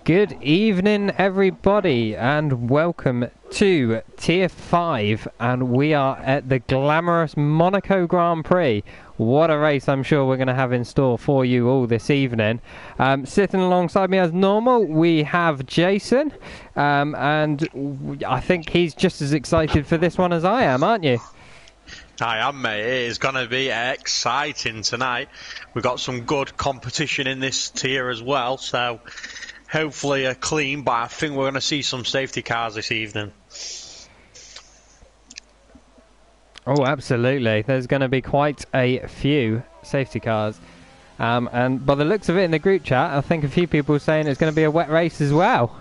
Good evening, everybody, and welcome to Tier 5, and we are at the glamorous Monaco Grand Prix. What a race I'm sure we're going to have in store for you all this evening. Sitting alongside me as normal, we have Jason, and I think he's just as excited for this one as I am, aren't you? I am, mate. It is going to be exciting tonight. We've got some good competition in this tier as well, so hopefully a clean, but I think we're going to see some safety cars this evening. Oh, absolutely. There's going to be quite a few safety cars. And by the looks of it in the group chat, I think a few people are saying it's going to be a wet race as well.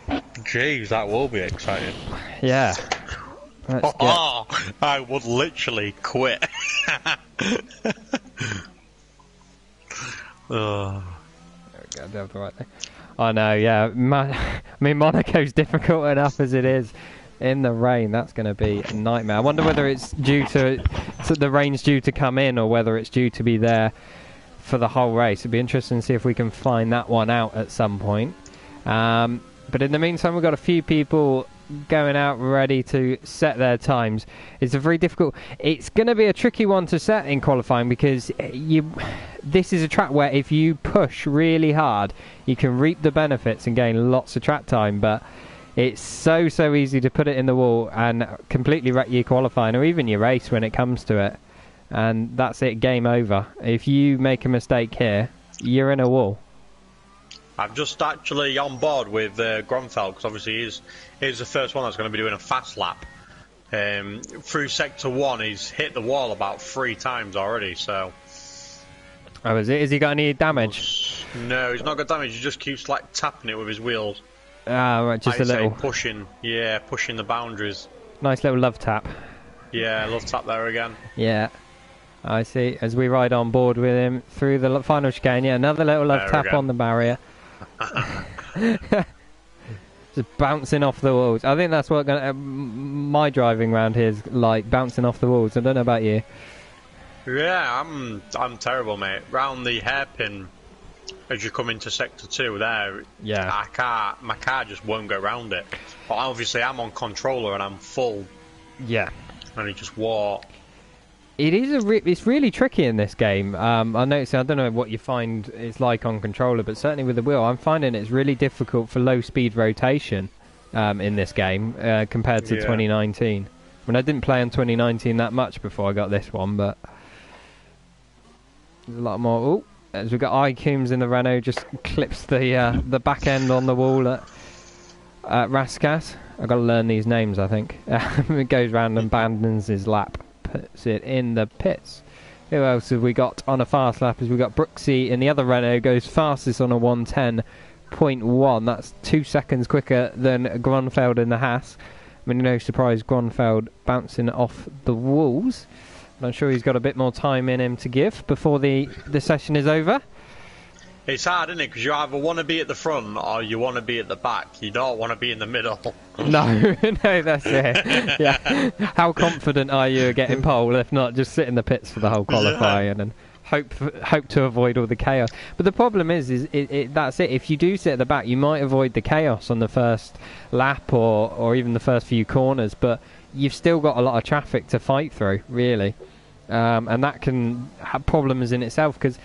Jeez, that will be exciting. Yeah. I would literally quit. There we go, do have the right thing. I know, yeah. I mean, Monaco's difficult enough as it is. In the rain, that's going to be a nightmare. I wonder whether it's due to the rain's due to come in, or whether it's due to be there for the whole race. It'd be interesting to see if we can find that one out at some point. But in the meantime, we've got a few people going out ready to set their times. It's a very difficult. It's going to be a tricky one to set in qualifying because this is a track where if you push really hard, you can reap the benefits and gain lots of track time. But it's so easy to put it in the wall and completely wreck your qualifying or even your race when it comes to it. And that's it, game over. If you make a mistake here, you're in a wall. I'm just actually on board with Gronfeld because obviously he's the first one that's going to be doing a fast lap. Through Sector 1, he's hit the wall about 3 times already, so... Oh, is it? Has he got any damage? No, he's not got damage, he just keeps like tapping it with his wheels. Ah, right, just a little... pushing the boundaries. Nice little love tap. Yeah, love tap there again. Yeah. I see, as we ride on board with him through the final chicane, yeah, another little love tap on the barrier. Just bouncing off the walls. I think that's what my driving round here is like, bouncing off the walls. I don't know about you. Yeah, I'm terrible, mate. Round the hairpin as you come into Sector 2 there, yeah, my car just won't go round it. But obviously I'm on controller and I'm full. Yeah. And it just walk. It is it's really tricky in this game. I noticed, I don't know what you find it's like on controller, but certainly with the wheel, I'm finding it's really difficult for low speed rotation in this game compared to 2019. I mean, I didn't play on 2019 that much before I got this one, but there's a lot more. Oh, as we've got iCoombs in the Renault, just clips the back end on the wall at Raskas. I've got to learn these names, I think. It goes round and abandons his lap. Puts it in the pits. Who else have we got on a fast lap? As we got Brooksy in the other Renault, goes fastest on a 110.1. That's 2 seconds quicker than Gronfeld in the Haas. I mean, no surprise, Gronfeld bouncing off the walls. I'm sure he's got a bit more time in him to give before the session is over. It's hard, isn't it? Because you either want to be at the front or you want to be at the back. You don't want to be in the middle. No, that's it. Yeah. How confident are you at getting pole if not just sit in the pits for the whole qualifying and hope to avoid all the chaos? But the problem is that's it. If you do sit at the back, you might avoid the chaos on the first lap or even the first few corners, but you've still got a lot of traffic to fight through, really. And that can have problems in itself because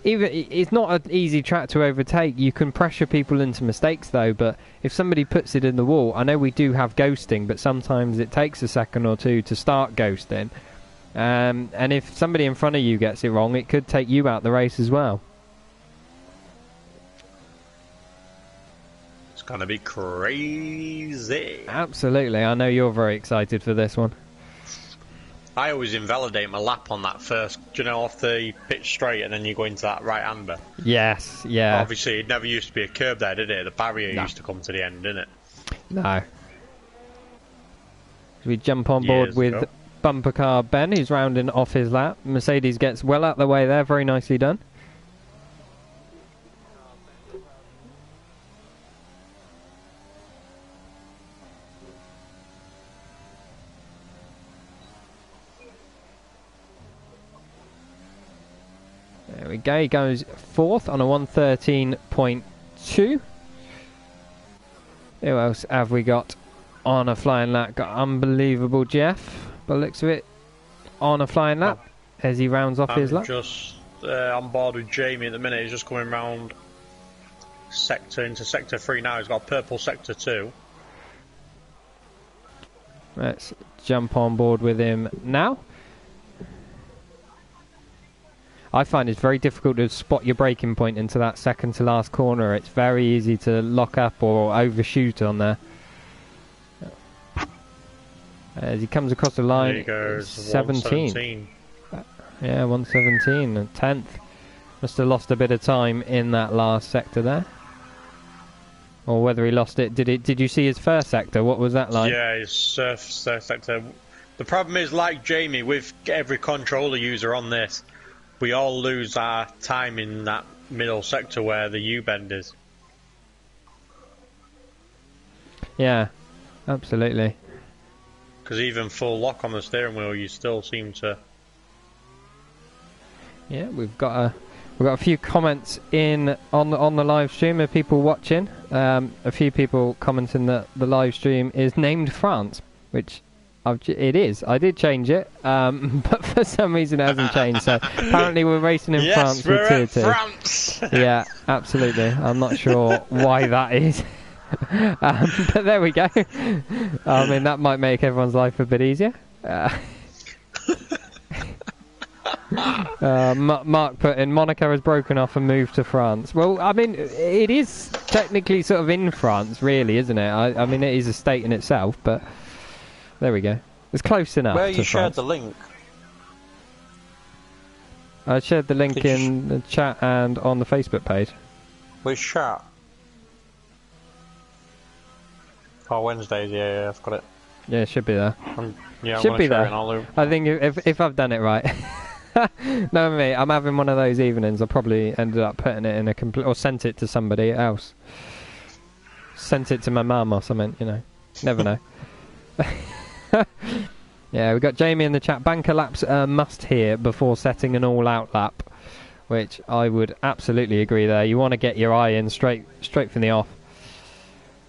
even it's not an easy track to overtake. You can pressure people into mistakes though, but if somebody puts it in the wall, I know we do have ghosting, but sometimes it takes a second or two to start ghosting. And if somebody in front of you gets it wrong, it could take you out the race as well. It's going to be crazy. Absolutely. I know you're very excited for this one. I always invalidate my lap on that first, off the pitch straight and then you go into that right-hander. Yes, yeah. Obviously, it never used to be a curb there, did it? The barrier used to come to the end, didn't it? No. We jump on board with bumper car Ben, who's rounding off his lap. Mercedes gets well out the way there, very nicely done. There we go, he goes fourth on a 113.2. Who else have we got on a flying lap? Got Unbelievable Jeff, by the looks of it, on a flying lap as he rounds off his lap. Just on board with Jamie at the minute. He's just coming round into sector 3 now. He's got a purple sector 2. Let's jump on board with him now. I find it's very difficult to spot your braking point into that second to last corner. It's very easy to lock up or overshoot on there. As he comes across the line, there he goes, 17. Yeah, 117 and 10th. Must have lost a bit of time in that last sector there. Or whether he lost it. Did you see his first sector? What was that like? Yeah, his first sector. The problem is, like Jamie, with every controller user on this, we all lose our time in that middle sector where the U-bend is. Yeah, absolutely. Because even full lock on the steering wheel, you still seem to... Yeah, we've got a few comments in on the live stream of people watching. A few people commenting that the live stream is named France, which it is. I did change it, but for some reason it hasn't changed. So apparently we're racing in France with Tier 2. France. Yeah, absolutely. I'm not sure why that is. But there we go. I mean, that might make everyone's life a bit easier. Mark put in, Monaco has broken off and moved to France. Well, I mean, it is technically sort of in France, really, isn't it? I mean, it is a state in itself, but there we go. It's close enough. Where to you shared France. the link? I shared the link in the chat and on the Facebook page. Which chat? Oh, Wednesdays, yeah, I've got it. Yeah, it should be there. Yeah, should be there. I think if I've done it right. No, mate, I'm having one of those evenings. I probably ended up putting it in a complete, or sent it to somebody else. Sent it to my mum or something, you know. Never know. Yeah, we got Jamie in the chat. Banker laps must here before setting an all-out lap, which I would absolutely agree there. You want to get your eye in straight from the off.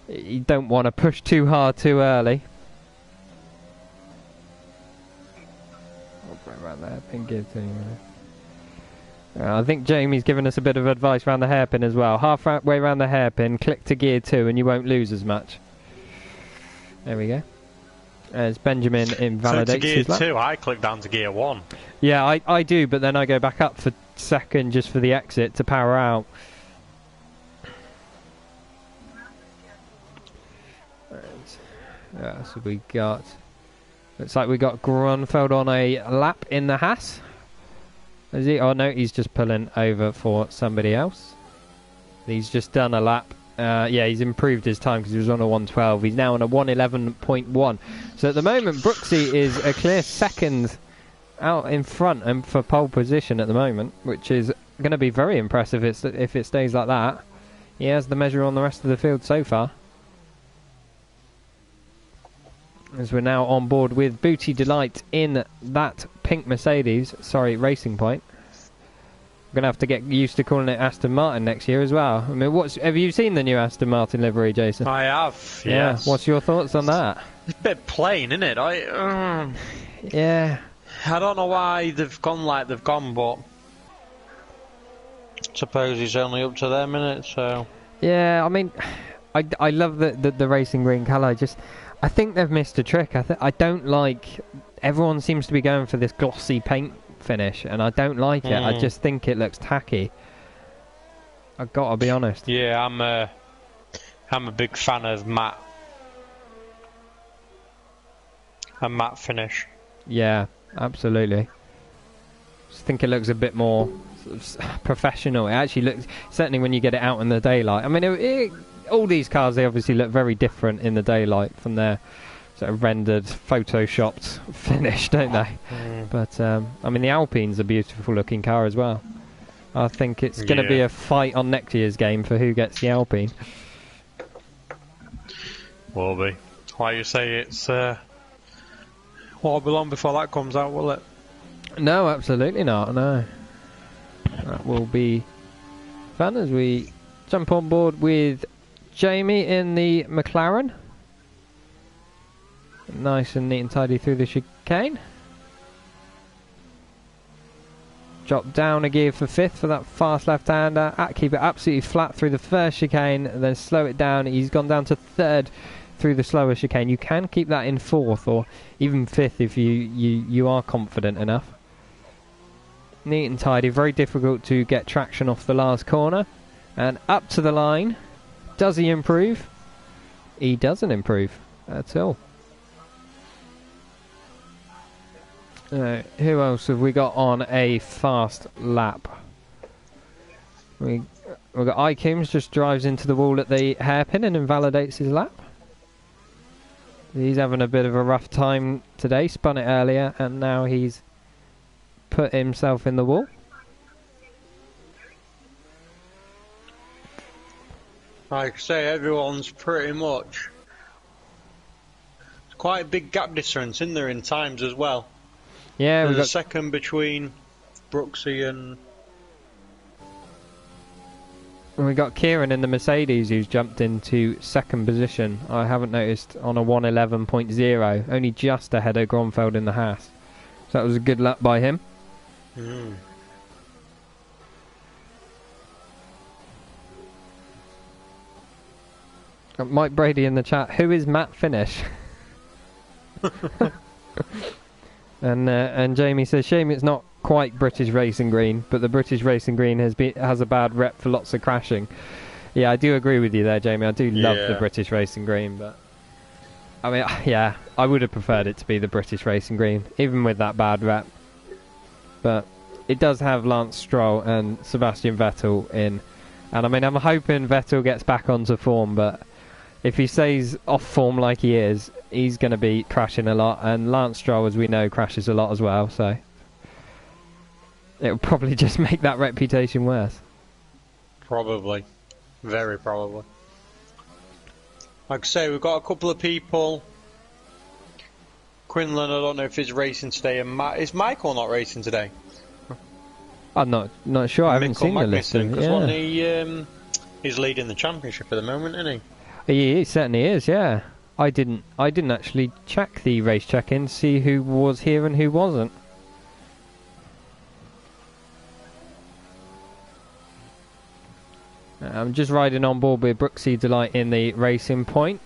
You don't want to push too hard too early. Around the hairpin, give to I think Jamie's given us a bit of advice around the hairpin as well. Halfway around the hairpin, click to gear 2 and you won't lose as much. There we go. As Benjamin invalidates gear his lap. 2, I click down to gear 1. Yeah, I do, but then I go back up for second just for the exit to power out. Yeah, so we got... Looks like we got Grunfeld on a lap in the Haas. Is he? Oh no, he's just pulling over for somebody else. He's just done a lap. Yeah, he's improved his time because he was on a 112. He's now on a 111.1. So at the moment, Brooksy is a clear second out in front and for pole position at the moment, which is going to be very impressive if it stays like that. He has the measure on the rest of the field so far. As we're now on board with Booty Delight in that pink Mercedes. Sorry, Racing Point. I'm going to have to get used to calling it Aston Martin next year as well. I mean, have you seen the new Aston Martin livery, Jason? I have, yeah. Yes. What's your thoughts on that? It's a bit plain, isn't it? Yeah. I don't know why they've gone like they've gone, but I suppose it's only up to them, innit? So. Yeah, I mean, I love the racing green colour. I think they've missed a trick. I don't like... Everyone seems to be going for this glossy paint finish, and I don't like it. I just think it looks tacky. I've got to be honest. Yeah, I'm a big fan of matte. A matte finish. Yeah, absolutely. Just think it looks a bit more sort of professional. It actually looks... Certainly when you get it out in the daylight. I mean, all these cars, they obviously look very different in the daylight from their sort of rendered, photoshopped finish, don't they? But, I mean, the Alpine's a beautiful looking car as well. I think it's going to be a fight on next year's game for who gets the Alpine. Will be. Like you say, it's... won't be long before that comes out, will it? No, absolutely not, no. That will be fun as we jump on board with Jamie in the McLaren. Nice and neat and tidy through the chicane. Drop down a gear for 5th for that fast left-hander. Keep it absolutely flat through the first chicane, and then slow it down. He's gone down to 3rd through the slower chicane. You can keep that in 4th or even 5th if you are confident enough. Neat and tidy. Very difficult to get traction off the last corner. And up to the line. Does he improve? He doesn't improve at all. Who else have we got on a fast lap? We've got Icoombs just drives into the wall at the hairpin and invalidates his lap. He's having a bit of a rough time today. Spun it earlier and now he's put himself in the wall. Like I say, everyone's pretty much... It's quite a big gap difference in there in times as well. Yeah, there's a second between Brooksy and... We got Kieran in the Mercedes who's jumped into 2nd position. I haven't noticed on a 1:11.0, only just ahead of Gronfeld in the Haas. So that was a good lap by him. Got Mike Brady in the chat. Who is Matt Finish? And Jamie says, shame it's not quite British Racing Green, but the British Racing Green has a bad rep for lots of crashing. Yeah, I do agree with you there, Jamie. I do love the British Racing Green, but I mean, yeah, I would have preferred it to be the British Racing Green, even with that bad rep. But it does have Lance Stroll and Sebastian Vettel in, and I mean, I'm hoping Vettel gets back onto form, but if he stays off form like he is, he's going to be crashing a lot, and Lance Stroll, as we know, crashes a lot as well, so it'll probably just make that reputation worse. Probably. Very probably. Like I say, we've got a couple of people. Quinlan, I don't know if he's racing today, and is Michael not racing today? I'm not sure. I haven't seen the list. Because he's leading the championship at the moment, isn't he? He certainly is, yeah. I didn't actually check the race check-in to see who was here and who wasn't. I'm just riding on board with Brooksy Delight in the Racing Point.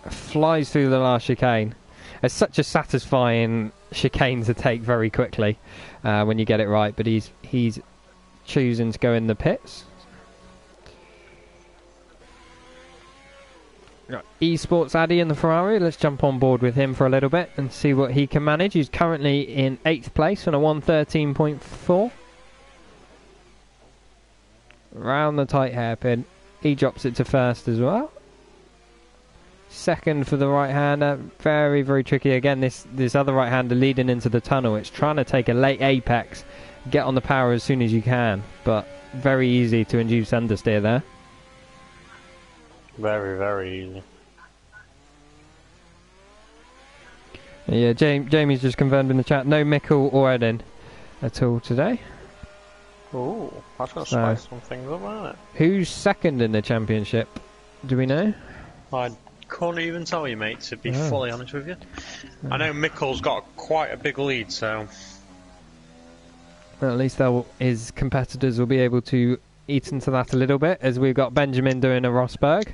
Flies through the last chicane. It's such a satisfying chicane to take very quickly when you get it right, but he's choosing to go in the pits. Esports Addy in the Ferrari. Let's jump on board with him for a little bit and see what he can manage. He's currently in 8th place on a 1:13.4. Round the tight hairpin. He drops it to 1st as well. 2nd for the right-hander. Very, very tricky. Again, this other right-hander leading into the tunnel. It's trying to take a late apex, get on the power as soon as you can, but very easy to induce understeer there. Very, very easy. Yeah, Jamie's just confirmed in the chat. No Mickle or Eden at all today. Oh, that's going to spice some things up, isn't it? Who's 2nd in the championship? Do we know? I couldn't even tell you, mate, to be fully honest with you. I know Mickle's got quite a big lead, so... Well, at least his competitors will be able to eat into that a little bit, as we've got Benjamin doing a Rosberg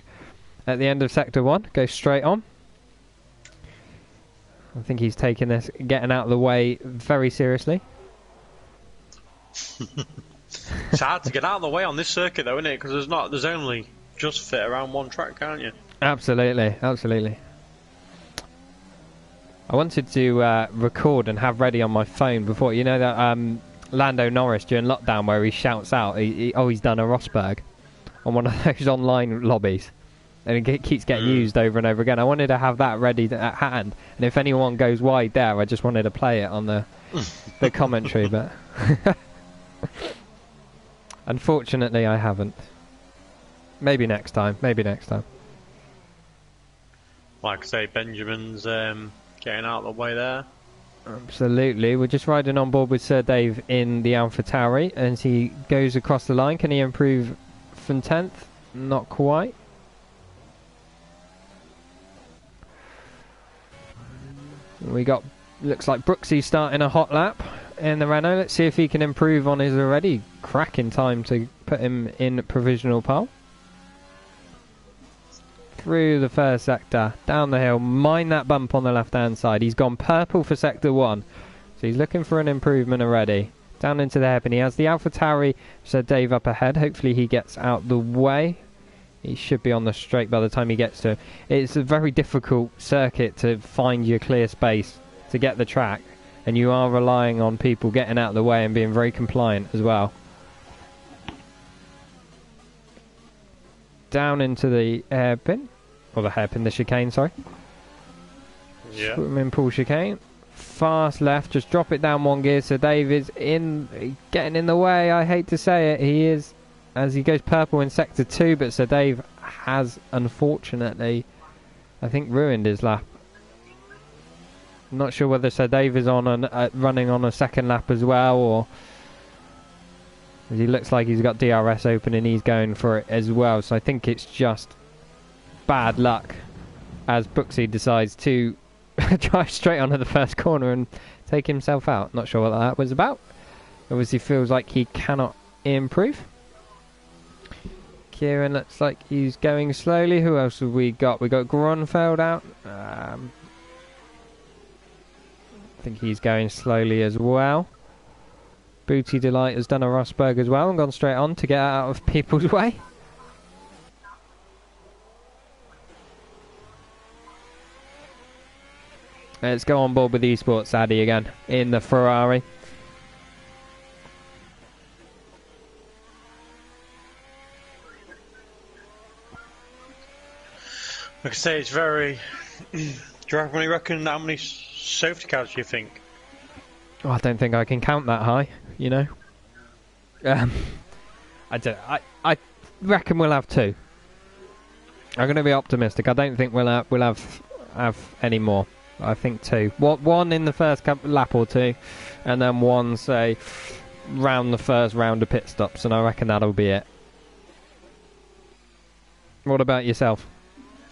at the end of Sector 1. Go straight on. I think he's taking this, getting out of the way very seriously. It's hard to get out of the way on this circuit, though, isn't it? Because there's only just fit around one track, can't you? Absolutely, absolutely. I wanted to record and have ready on my phone before, you know that Lando Norris during lockdown where he shouts out, he's done a Rosberg on one of those online lobbies, and it keeps getting used over and over again. I wanted to have that ready at hand, and if anyone goes wide there, I just wanted to play it on the commentary, but unfortunately I haven't. Maybe next time, Like I say, Benjamin's getting out of the way there. Absolutely. We're just riding on board with Sir Dave in the AlphaTauri as he goes across the line. Can he improve from 10th? Not quite. We got, looks like Brooksy starting a hot lap in the Renault. Let's see if he can improve on his already cracking time to put him in provisional pole. Through the first sector, down the hill, mind that bump on the left hand side. He's gone purple for sector 1, so he's looking for an improvement already. Down into the hairpin, he has the AlphaTauri, Sir Dave up ahead. Hopefully he gets out the way. He should be on the straight by the time he gets to him. It's a very difficult circuit to find your clear space to get the track, and you are relying on people getting out of the way and being very compliant as well. Down into the hairpin, or the chicane, sorry. Yeah. Swimming pool chicane. Fast left, just drop it down 1 gear. So Dave is getting in the way. I hate to say it, he is, as he goes purple in sector 2, but Sir Dave has unfortunately, I think, ruined his lap. I'm not sure whether Sir Dave is on running on a second lap as well, or he looks like he's got DRS open and he's going for it as well. So I think it's just bad luck as Brooksy decides to drive straight onto the first corner and take himself out. Not sure what that was about. Obviously feels like he cannot improve. Kieran looks like he's going slowly. Who else have we got? We got Gronfeld out. I think he's going slowly as well. Booty Delight has done a Rosberg as well and gone straight on to get out of people's way. Let's go on board with eSports Addy again in the Ferrari. Like I say, it's very... Do you reckon how many safety cars do you think? Oh, I don't think I can count that high, you know. I reckon we'll have 2. I'm going to be optimistic. I don't think we'll have any more. I think 2. One in the first lap or 2, and then one, say, round the first round of pit stops, and I reckon that'll be it. What about yourself?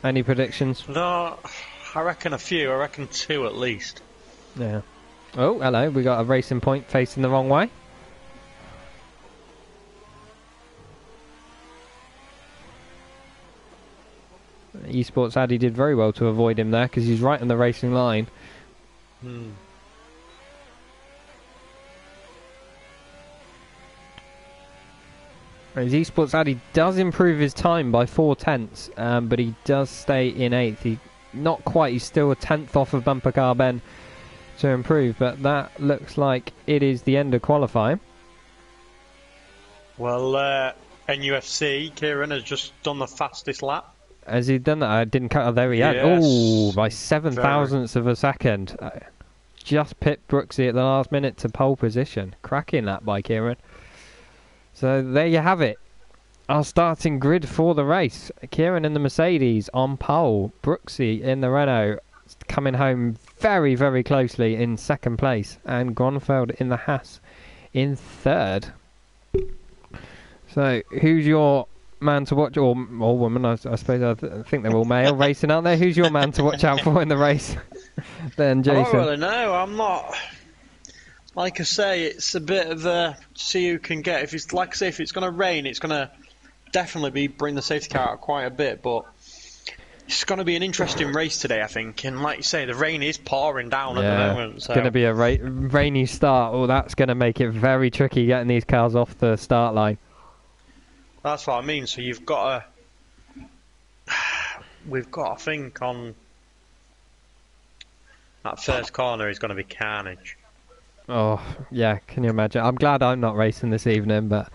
Any predictions? No, I reckon a few. I reckon 2 at least. Yeah. Oh, hello. We got a racing point facing the wrong way. eSports Addy did very well to avoid him there because he's right on the racing line. As eSports Addy does improve his time by 4/10, but he does stay in 8th. He not quite. He's still a 10th off of Bumper Car Ben to improve, but that looks like it is the end of qualifying. Well, NUFC Kieran has just done the fastest lap. Has he done that? I didn't cut. Oh, there he had. Yes. Oh, by 7/1000ths of a second. Just pipped Brooksy at the last minute to pole position. Cracking that by Kieran. So there you have it. Our starting grid for the race. Kieran in the Mercedes on pole. Brooksy in the Renault coming home very, very closely in 2nd place. And Gronfeld in the Haas in 3rd. So who's your man to watch, or woman, I suppose. I think they're all male racing, aren't they? Who's your man to watch out for in the race? Then Jason. I don't really know. I'm not. Like I say, it's a bit of a see who can get. If it's like I say, if it's going to rain, it's going to definitely bring the safety car out quite a bit. But it's going to be an interesting race today, I think. And like you say, the rain is pouring down at the moment. It's going to be a rainy start. Oh, that's going to make it very tricky getting these cars off the start line. That's what I mean. So we've got to think on that first corner is going to be carnage. Oh, yeah, can you imagine? I'm glad I'm not racing this evening, but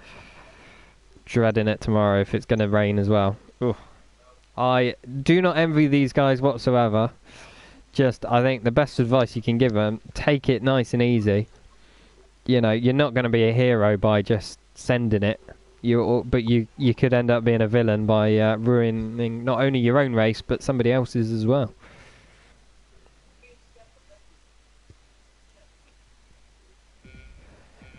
dreading it tomorrow if it's going to rain as well. Oof. I do not envy these guys whatsoever. Just, I think the best advice you can give them, take it nice and easy. You know, you're not going to be a hero by just sending it. But you could end up being a villain by ruining not only your own race, but somebody else's as well.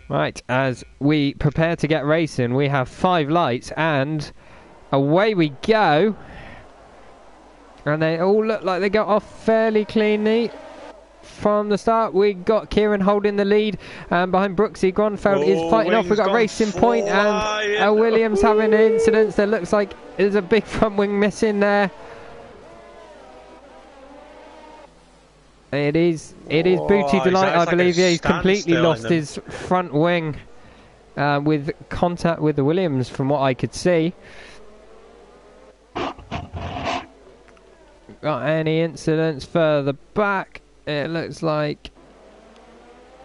Right, as we prepare to get racing, we have 5 lights, and away we go. And they all look like they got off fairly cleanly. from the start. We got Kieran holding the lead, and behind Brooksy, Gronfeld is fighting off. We've got Racing Point and Williams having an incident. There looks like there's a big front wing missing there. It is Booty Delight, I believe. Yeah, he's completely lost his front wing with contact with the Williams, from what I could see. Got any incidents further back? It looks like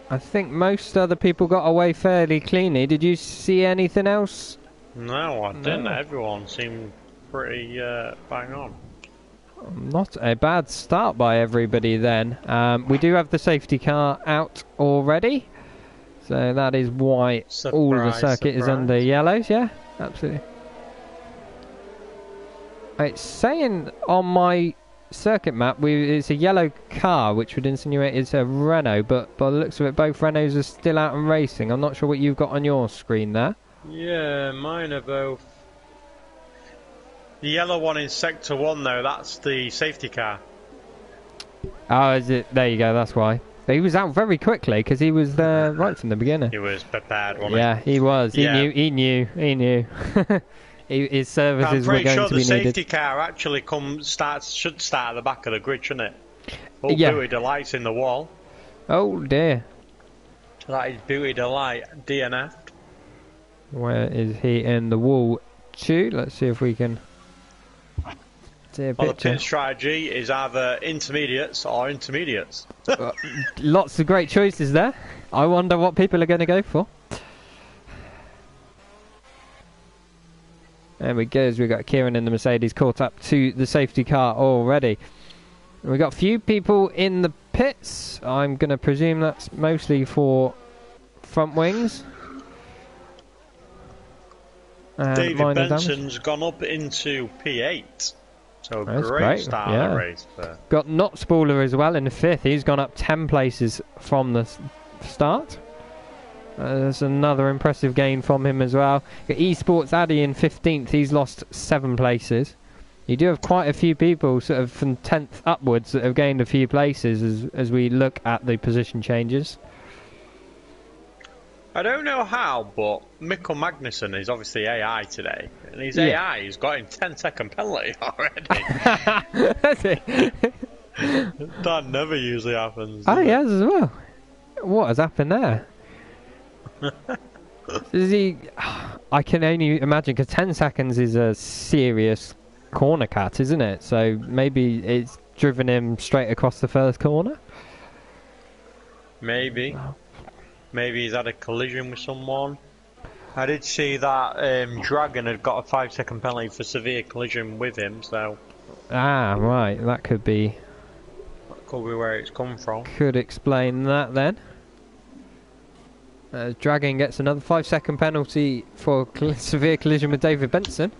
I think most other people got away fairly cleanly. Did you see anything else? No, I didn't. Everyone seemed pretty bang on. Not a bad start by everybody then. We do have the safety car out already, so that is why all of the circuit is under yellows. Yeah, absolutely. It's saying on my circuit map it's a yellow car, which would insinuate it's a Renault, but by the looks of it, both Renaults are still out and racing. I'm not sure what you've got on your screen there. Yeah, mine are both. The yellow one in Sector 1, though, that's the safety car. Oh, is it? There you go, that's why. But he was out very quickly, because he was there right from the beginning. He was prepared, wasn't he? Yeah, he was. He knew. His services were going to be needed. I'm pretty sure the safety car actually should start at the back of the grid, shouldn't it? Oh, yeah. Booty Delight's in the wall. Oh, dear. That is Booty Delight, DNF. Where is he in the wall too? Let's see if we can... Well, the pit strategy is either intermediates or intermediates. Lots of great choices there. I wonder what people are going to go for. There we go. We've got Kieran in the Mercedes caught up to the safety car already. We've got a few people in the pits. I'm going to presume that's mostly for front wings. David Benson's gone up into P8. So great start of the race there. Got Notspoiler as well in the 5th. He's gone up 10 places from the start. There's another impressive gain from him as well. Got Esports Addy in 15th. He's lost 7 places. You do have quite a few people sort of from 10th upwards that have gained a few places as we look at the position changes. I don't know how, but Mikkel Magnussen is obviously AI today. And his AI has got him 10-second penalty already. Has it? That never usually happens. Oh, he has as well. What has happened there? Is he... I can only imagine, because 10 seconds is a serious corner cut, isn't it? So maybe it's driven him straight across the first corner? Maybe. Maybe he's had a collision with someone. I did see that Dragon had got a 5-second penalty for severe collision with him, so... Ah, right. That could be... That could be where it's come from. Could explain that then. Dragon gets another 5-second penalty for severe collision with David Benson.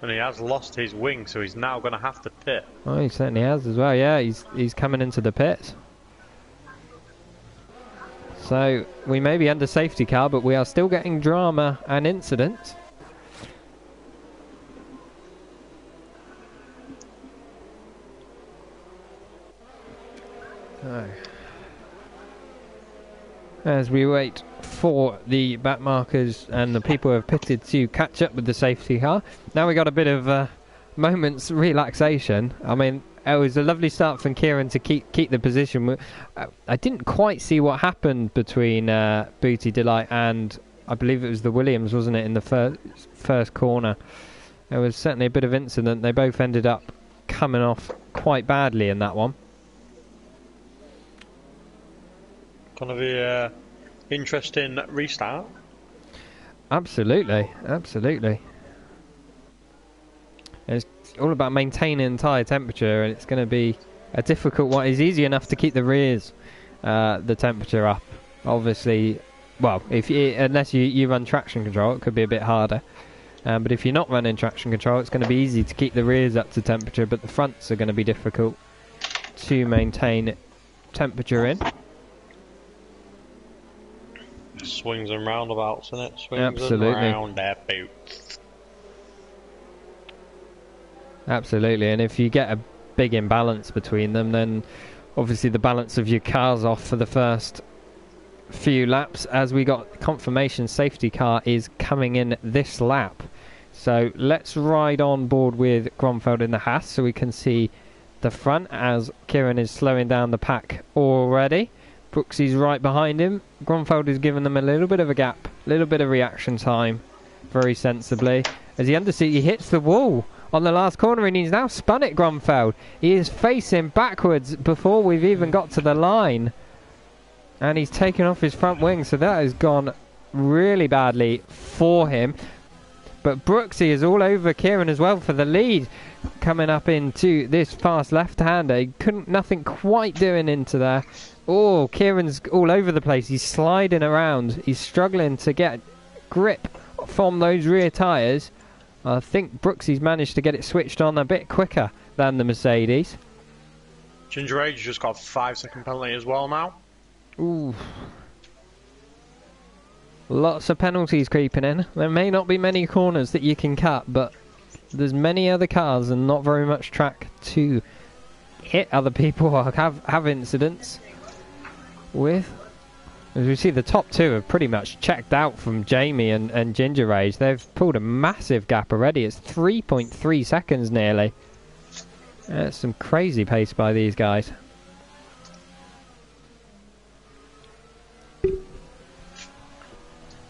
And he has lost his wing, so he's now going to have to pit. Oh, he certainly has as well, yeah. He's coming into the pit. So, we may be under safety car, but we are still getting drama and incidents. So, as we wait for the back markers and the people who have pitted to catch up with the safety car. Now we got a bit of moments relaxation. I mean, it was a lovely start from Kieran to keep the position. I didn't quite see what happened between Booty Delight and I believe it was the Williams, wasn't it, in the first corner. There was certainly a bit of incident. They both ended up coming off quite badly in that one. Gonna be a interesting restart. Absolutely, absolutely. It's all about maintaining tyre temperature, and it's going to be a difficult one. It's easy enough to keep the rears, the temperature up. Obviously, well, unless you run traction control, it could be a bit harder. But if you're not running traction control, it's going to be easy to keep the rears up to temperature, but the fronts are going to be difficult to maintain temperature in. Swings and roundabouts, isn't it? Swings Absolutely. and roundabouts. Absolutely, and if you get a big imbalance between them, then obviously the balance of your cars off for the first few laps, as we got confirmation safety car is coming in this lap. So let's ride on board with Grönfeldt in the Haas so we can see the front as Kieran is slowing down the pack already. Brooksy's right behind him. Grönfeldt is giving them a little bit of a gap, a little bit of reaction time, very sensibly. As he hits the wall on the last corner and he's now spun it, Grönfeldt. He is facing backwards before we've even got to the line. And he's taken off his front wing, so that has gone really badly for him. But Brooksy is all over Kieran as well for the lead. Coming up into this fast left-hander. He nothing quite doing into there. Oh, Kieran's all over the place. He's sliding around. He's struggling to get grip from those rear tyres. I think Brooksy's managed to get it switched on a bit quicker than the Mercedes. Ginger Age just got a 5-second penalty as well now. Ooh. Lots of penalties creeping in. There may not be many corners that you can cut, but there's many other cars and not very much track to hit other people or have incidents with. As we see, the top two have pretty much checked out from Jamie and Ginger Rage. They've pulled a massive gap already. It's 3.3 seconds nearly. That's some crazy pace by these guys.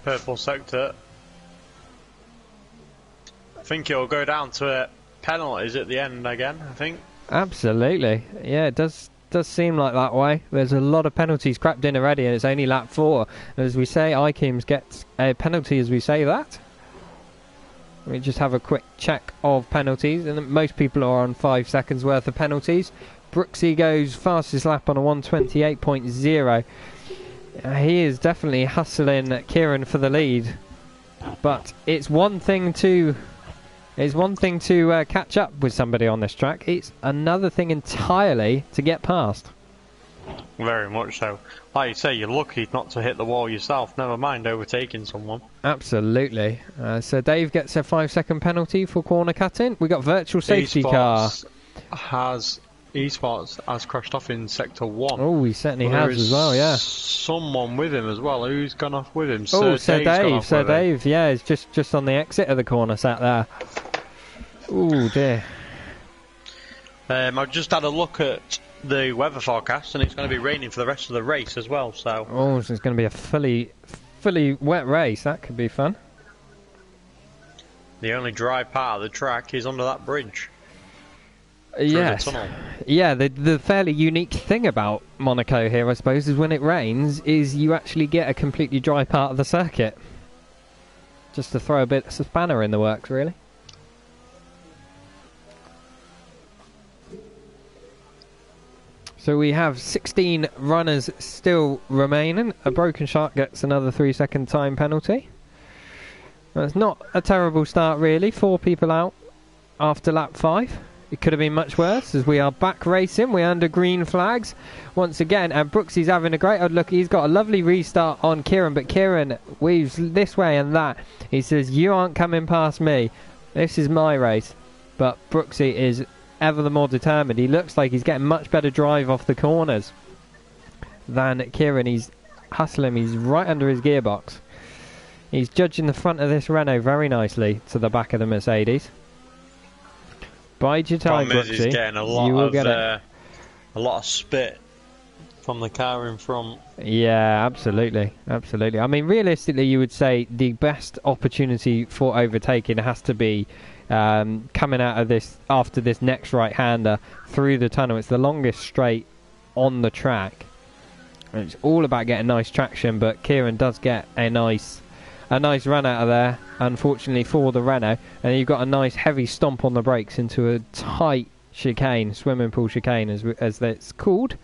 Purple sector. I think it'll go down to penalties at the end again, I think. Absolutely. Yeah, it does seem like that way. There's a lot of penalties crapped in already and it's only lap 4. As we say, iKeems gets a penalty as we say that. Let me just have a quick check of penalties, and most people are on 5 seconds worth of penalties. Brooksy goes fastest lap on a 1:28.0. He is definitely hustling Kieran for the lead, but it's one thing to catch up with somebody on this track. It's another thing entirely to get past. Very much so. Like you say, you're lucky not to hit the wall yourself, never mind overtaking someone. Absolutely. So Dave gets a 5-second penalty for corner cutting. We got virtual safety car. Esports has crashed off in sector 1. Oh, he certainly has as well, yeah. Someone with him as well. Who's gone off with him? Oh, Sir Dave, yeah, he's just on the exit of the corner, sat there. Oh dear. I've just had a look at the weather forecast, and it's going to be raining for the rest of the race as well. So. Oh, so it's going to be a fully wet race. That could be fun. The only dry part of the track is under that bridge. Yes. Yeah, the fairly unique thing about Monaco here, I suppose, is when it rains, is you actually get a completely dry part of the circuit. Just to throw a bit of a spanner in the works, really. So we have 16 runners still remaining. A Broken Shark gets another 3-second time penalty. That's not a terrible start, really. 4 people out after lap 5. It could have been much worse, as we are back racing. We're under green flags once again, and Brooksy's having a great old look. He's got a lovely restart on Kieran, but Kieran weaves this way and that. He says, you aren't coming past me. This is my race. But Brooksy is ever the more determined. He looks like he's getting much better drive off the corners than Kieran. He's hustling. He's right under his gearbox. He's judging the front of this Renault very nicely to the back of the Mercedes. Bide your time, Brooksy. He's getting a lot of spit from the car in front. Yeah, absolutely. Absolutely. I mean, realistically, you would say the best opportunity for overtaking has to be coming out of this, after this next right-hander through the tunnel. It's the longest straight on the track. And it's all about getting nice traction, but Kieran does get a nice run out of there, unfortunately for the Renault, and you've got a nice heavy stomp on the brakes into a tight chicane, swimming pool chicane as it's called.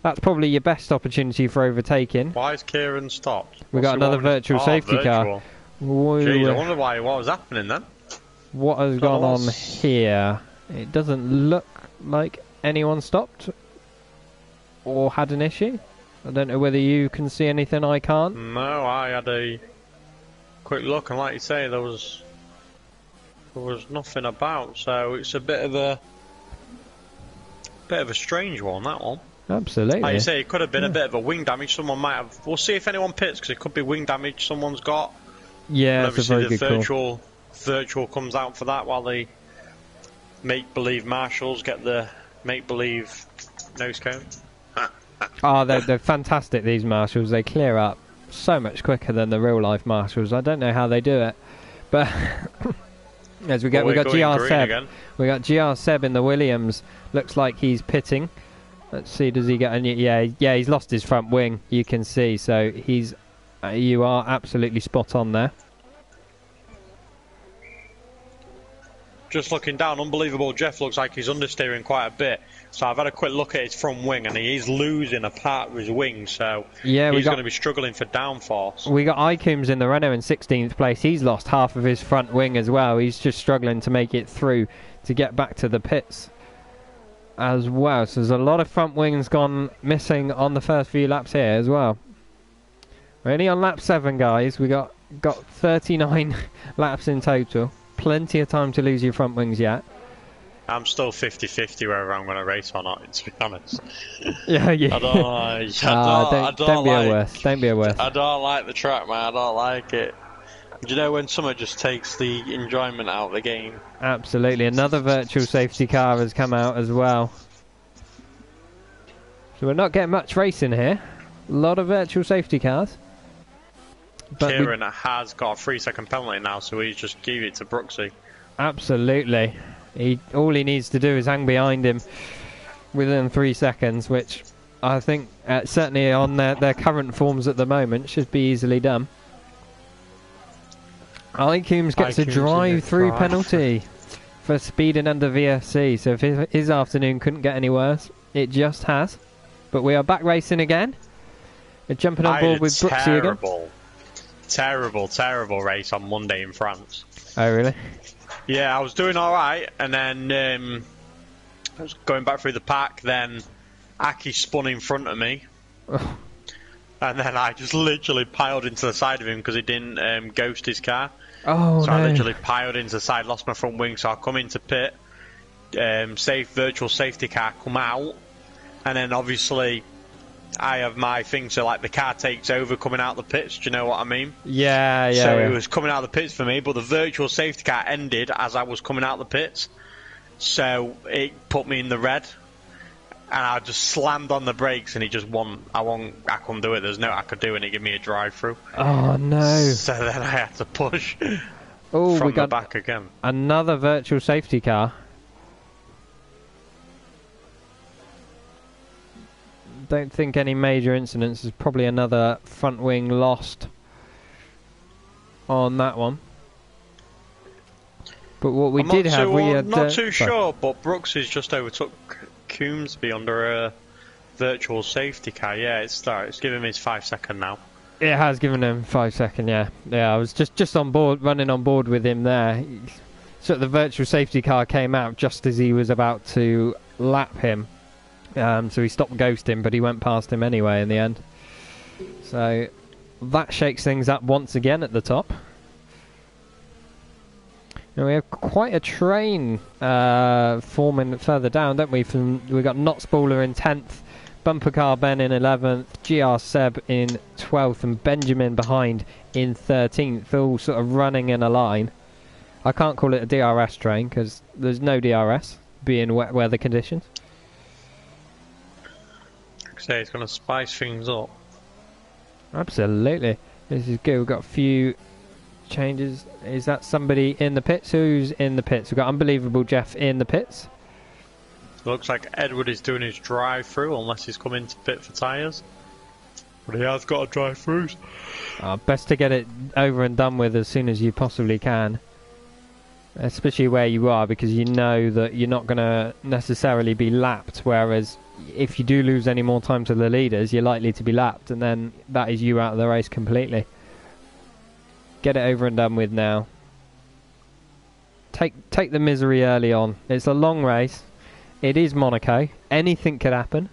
That's probably your best opportunity for overtaking. Why is Kieran stopped? We got another virtual safety car. Jeez, I wonder what was happening then. What has gone on here? It doesn't look like anyone stopped or had an issue. I don't know whether you can see anything. I can't. No, I had a quick look, and like you say, there was nothing about, so it's a bit of a Bit of a strange one, that one. Absolutely. Like you say, it could have been a bit of a wing damage. Someone might have. We'll see if anyone pits, because it could be wing damage someone's got. Yeah, and it's a very obviously good call. virtual comes out for that, while the make-believe marshals get the make-believe nose cone. Oh, they're fantastic, these marshals. They clear up so much quicker than the real-life marshals. I don't know how they do it. But as we got GR Seb. Again. We got GR Seb in the Williams. Looks like he's pitting. Let's see, does he get any? Yeah, he's lost his front wing, you can see. So he's, you are absolutely spot on there. Just looking down, Unbelievable Jeff looks like he's understeering quite a bit. So I've had a quick look at his front wing, and he is losing a part of his wing. So yeah, he's going to be struggling for downforce. We got Icoombs in the Renault in 16th place. He's lost half of his front wing as well. He's just struggling to make it through to get back to the pits as well. So there's a lot of front wings gone missing on the first few laps here as well. We're only on lap 7, guys. We got 39 laps in total. Plenty of time to lose your front wings yet. I'm still 50-50 whether I'm going to race or not, to be honest. Yeah. I don't be a worse. Don't be a worse. I don't like the track, man. I don't like it. Do you know when summer just takes the enjoyment out of the game? Absolutely. Another virtual safety car has come out as well. So we're not getting much racing here. A lot of virtual safety cars. But Kieran has got a 3-second penalty now, so he's just give it to Brooksy. Absolutely. All he needs to do is hang behind him within 3 seconds, which I think certainly on their current forms at the moment should be easily done. Icoombs gets a drive-through penalty for speeding under VSC, so if his afternoon couldn't get any worse, it just has. But we are back racing again. We're jumping on board with Brooksy again. Terrible race on Monday in France. Oh, really? Yeah, I was doing alright, and then I was going back through the pack, then Aki spun in front of me. And then I just literally piled into the side of him because he didn't ghost his car. Oh, so no. I literally piled into the side, lost my front wing, so I come into pit, virtual safety car come out, and then obviously I have my thing, so like the car takes over coming out the pits, do you know what I mean? Yeah. So it was coming out the pits for me, but the virtual safety car ended as I was coming out the pits, so it put me in the red. And I just slammed on the brakes, and he just won. I couldn't do it. There's no I could do, and he gave me a drive-through. Oh no! So then I had to push from we got the back again. Another virtual safety car. Don't think any major incidents. There's probably another front wing lost on that one. But what we did have, we had not too sure, but Brooks has just overtook Coomsby under a virtual safety car. Yeah, it's giving him his 5 second now. It has given him 5 second. Yeah. I was just on board, running on board with him there. So the virtual safety car came out just as he was about to lap him. So he stopped ghosting, but he went past him anyway in the end. So that shakes things up once again at the top. And we have quite a train forming further down, don't we? We got Knotsballer in 10th, Bumper Car Ben in 11th, GR Seb in 12th, and Benjamin behind in 13th, all sort of running in a line. I can't call it a DRS train because there's no DRS, being wet weather conditions. So it's going to spice things up. Absolutely. This is good. We've got a few changes. Is that somebody in the pits? Who's in the pits? We've got Unbelievable Jeff in the pits. Looks like Edward is doing his drive-through, unless he's coming to pit for tyres. But he has got a drive-through. Best to get it over and done with as soon as you possibly can. Especially where you are, because you know that you're not going to necessarily be lapped, whereas if you do lose any more time to the leaders, you're likely to be lapped, and then that is you out of the race completely. Get it over and done with now. Take the misery early on. It's a long race. It is Monaco. Anything could happen.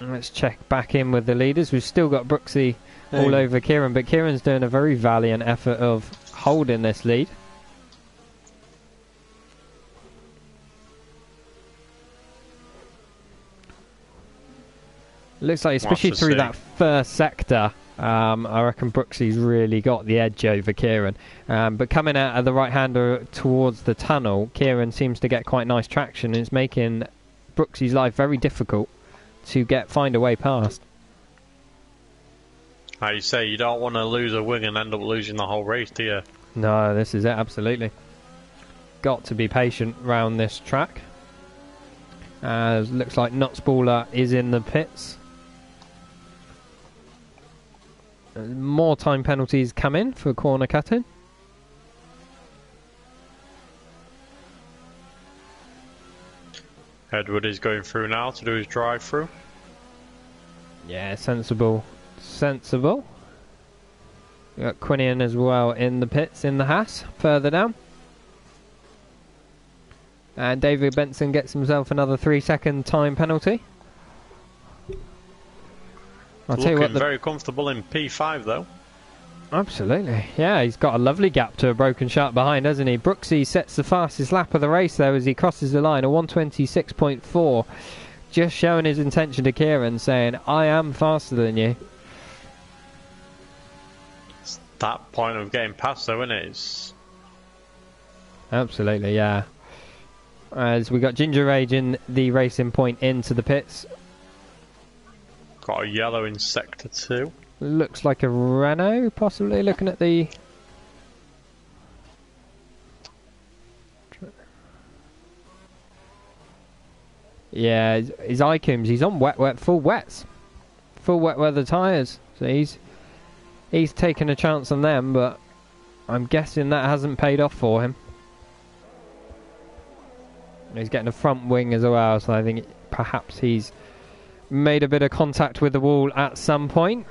Let's check back in with the leaders. We've still got Brooksy all over Kieran, but Kieran's doing a very valiant effort of holding this lead. Looks like, especially through that first sector, I reckon Brooksy's really got the edge over Kieran. But coming out of the right-hander towards the tunnel, Kieran seems to get quite nice traction, and it's making Brooksy's life very difficult to find a way past. Like you say, you don't want to lose a wing and end up losing the whole race, do you? No, this is it, absolutely. Got to be patient round this track. Looks like Nutsballer is in the pits. More time penalties come in for corner cutting. Edward is going through now to do his drive-through. Yeah, sensible. Sensible. We got Quinian as well in the pits in the Haas, further down. And David Benson gets himself another 3-second time penalty. I'll tell you what, very comfortable in P5 though. Absolutely, yeah, he's got a lovely gap to a broken shark behind, hasn't he? Brooksy sets the fastest lap of the race though as he crosses the line, a 1:26.4. Just showing his intention to Kieran, saying, I am faster than you. It's that point of getting past though, isn't it? Absolutely, yeah. As we got Ginger Rage in the racing point into the pits. Got a yellow in sector 2. Looks like a Renault, possibly, looking at the... Yeah, his Icooms, he's on full wets. Full wet weather tyres. So he's taken a chance on them, but I'm guessing that hasn't paid off for him. He's getting a front wing as well, so I think perhaps he's made a bit of contact with the wall at some point.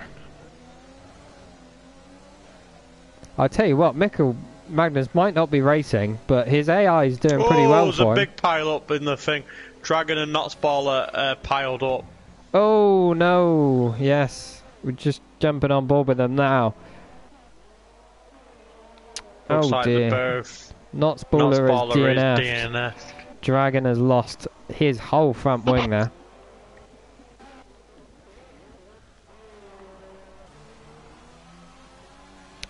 I'll tell you what, Mikkel Magnus might not be racing, but his AI is doing pretty well for him. There's a big pile up in the thing. Dragon and Nutsballer piled up. Oh no, yes. We're just jumping on board with them now. Looks oh like dear. Both Nutsballer is DNF'd. DNF. Dragon has lost his whole front wing there.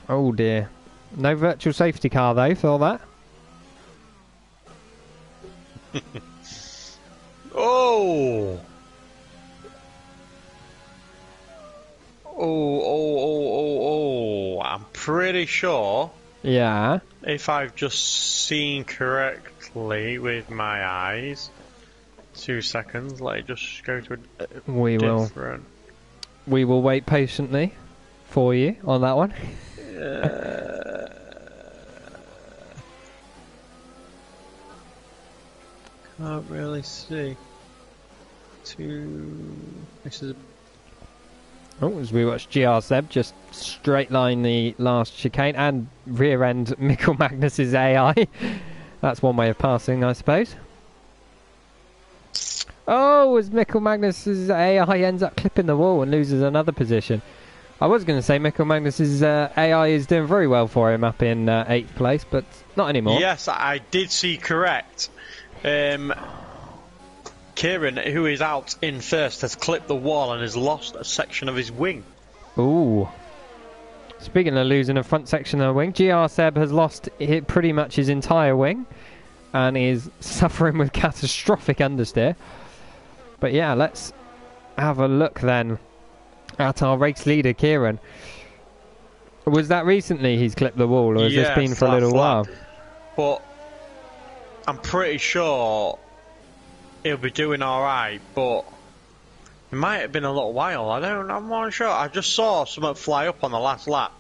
Oh dear. No virtual safety car though for that. Oh! Oh, I'm pretty sure. Yeah. If I've just seen correctly with my eyes. 2 seconds, let it just go to a different... We will wait patiently for you on that one. Can't really see. This is... Oh, as we watch GR Seb just straight line the last chicane and rear end Mikkel Magnus's AI. That's one way of passing, I suppose. Oh, as Mikkel Magnus's AI ends up clipping the wall and loses another position. I was going to say Mikkel Magnus's AI is doing very well for him up in 8th place, but not anymore. Yes, I did see correct. Kieran, who is out in first, has clipped the wall and has lost a section of his wing. Ooh. Speaking of losing a front section of the wing, GR Seb has lost pretty much his entire wing and is suffering with catastrophic understeer. But yeah, let's have a look then at our race leader, Kieran. Was that recently he's clipped the wall, or has this been for a little while? But I'm pretty sure he'll be doing alright, but it might have been a little while. I'm not sure. I just saw something fly up on the last lap,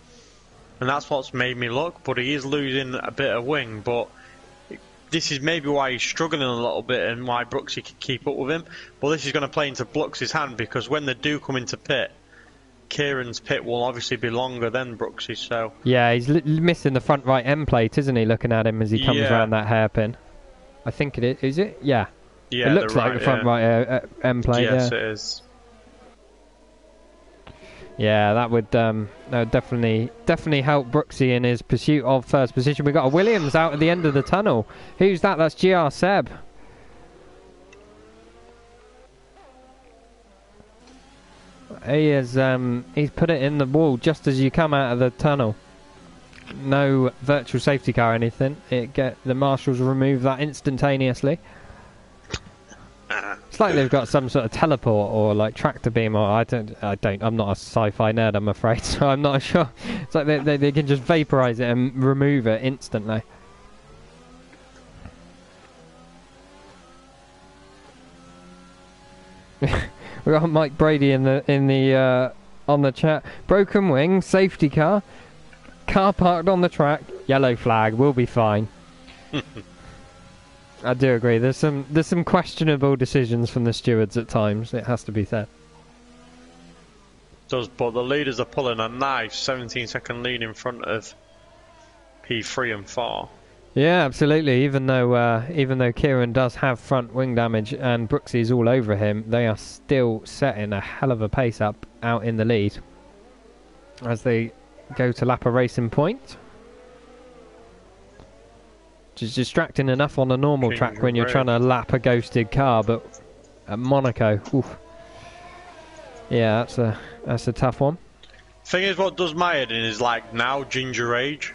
and that's what's made me look. But he is losing a bit of wing, but this is maybe why he's struggling a little bit and why Brooksy can keep up with him. But this is going to play into Brooks's hand, because when they do come into pit, Kieran's pit will obviously be longer than Brooksy's. So yeah, he's missing the front right end plate, isn't he? Looking at him as he comes around that hairpin. I think it is. Is it? Yeah. Yeah, it looks like the front right end plate. Yes, it is. Yeah, that would definitely help Brooksy in his pursuit of first position. We've got a Williams out at the end of the tunnel. Who's that? That's GR Seb. He is, he's put it in the wall just as you come out of the tunnel. No virtual safety car or anything. The marshals remove that instantaneously. It's like they've got some sort of teleport or like tractor beam, or I'm not a sci-fi nerd, I'm afraid, so I'm not sure. It's like they can just vaporize it and remove it instantly. We got Mike Brady in the on the chat. Broken wing, safety car parked on the track, yellow flag, we'll be fine. I do agree. There's some questionable decisions from the stewards at times. It has to be said. But the leaders are pulling a nice 17-second lead in front of P3 and 4. Yeah, absolutely. Even though Kieran does have front wing damage and Brooksy's all over him, they are still setting a hell of a pace up out in the lead as they go to lap a racing point. It's distracting enough on a normal track when you're trying to lap a ghosted car, but at Monaco, oof. Yeah, that's a tough one. Thing is, what does my head in is like now Ginger Rage.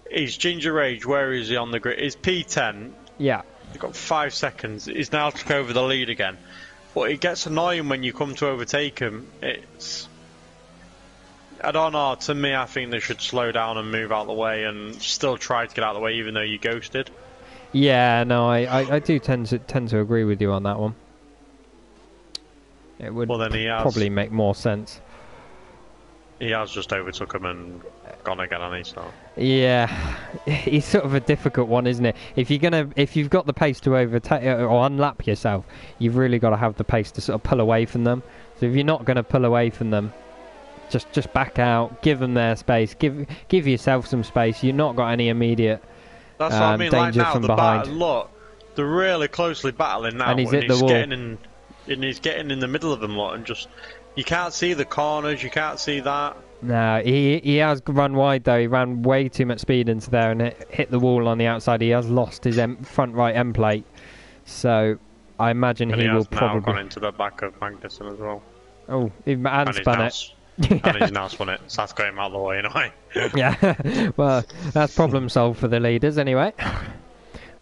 He's Ginger Rage. Where is he on the grid? He's P10. Yeah. He's got 5 seconds. He's now took over the lead again. But it gets annoying when you come to overtake him. I don't know, to me I think they should slow down and move out the way and still try to get out of the way even though you ghosted. Yeah, no, I do tend to agree with you on that one. It would probably make more sense. He has just overtook him and gone again, hasn't he? So. Yeah, he's sort of a difficult one, isn't it? If you've got the pace to overtake or unlap yourself, you've really got to have the pace to sort of pull away from them. So if you're not going to pull away from them, just back out, give them their space, give yourself some space. You've not got any immediate That's what I mean. danger like now, from behind. Look, they're really closely battling now, and he's hit the wall. He's getting in the middle of them, lot, and just you can't see the corners, you can't see that. No, he has run wide though. He ran way too much speed into there and hit the wall on the outside. He has lost his front right end plate, so I imagine he will probably gone into the back of Magnussen as well. Oh, and spun it. And he's now spun it, so that's got him out of the way anyway. Yeah, well, that's problem solved for the leaders anyway.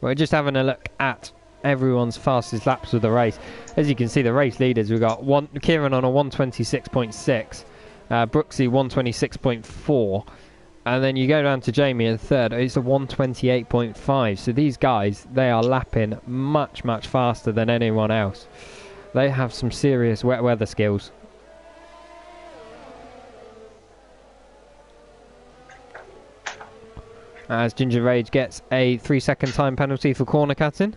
We're just having a look at everyone's fastest laps of the race. As you can see, the race leaders, we've got Kieran on a 126.6, Brooksy 126.4, and then you go down to Jamie in third, it's a 128.5. So these guys, they are lapping much faster than anyone else. They have some serious wet weather skills. As Ginger Rage gets a 3-second time penalty for corner cutting.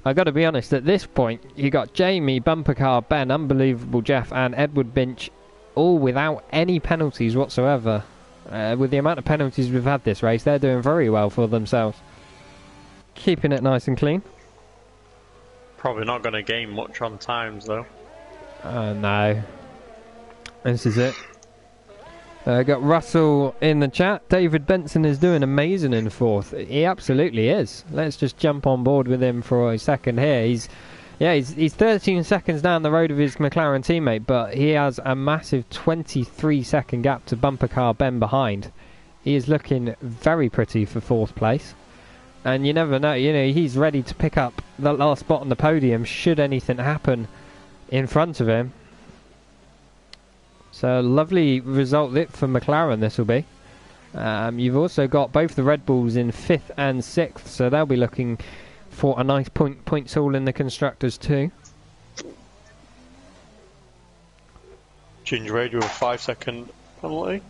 I got to be honest, at this point, you got Jamie, Bumper Car, Ben, Unbelievable Jeff, and Edward Binch, all without any penalties whatsoever. With the amount of penalties we've had this race, they're doing very well for themselves. Keeping it nice and clean. Probably not going to gain much on times, though. No. This is it. Got Russell in the chat. David Benson is doing amazing in fourth. He absolutely is. Let's just jump on board with him for a second here. He's 13 seconds down the road of his McLaren teammate, but he has a massive 23-second gap to Bumper Car Ben behind. He is looking very pretty for fourth place. And you never know, he's ready to pick up the last spot on the podium should anything happen in front of him. So lovely result for McLaren this will be. You've also got both the Red Bulls in 5th and 6th, so they'll be looking for a nice points haul in the constructors too. Ginger Rage with a 5-second penalty.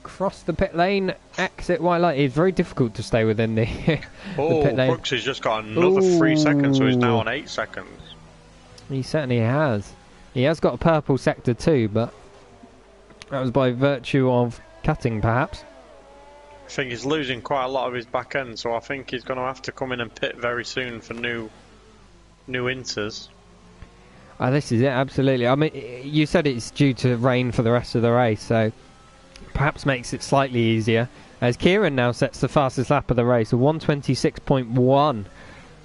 Cross the pit lane, exit white light. It's very difficult to stay within the, the pit lane. Brooks has just got another 3 seconds, so he's now on 8 seconds. He certainly has. He has got a purple sector too, but that was by virtue of cutting, perhaps. I think he's losing quite a lot of his back end, so I think he's going to have to come in and pit very soon for new inters. This is it, absolutely. I mean, you said it's due to rain for the rest of the race, so perhaps makes it slightly easier. As Kieran now sets the fastest lap of the race, a 1:26.1.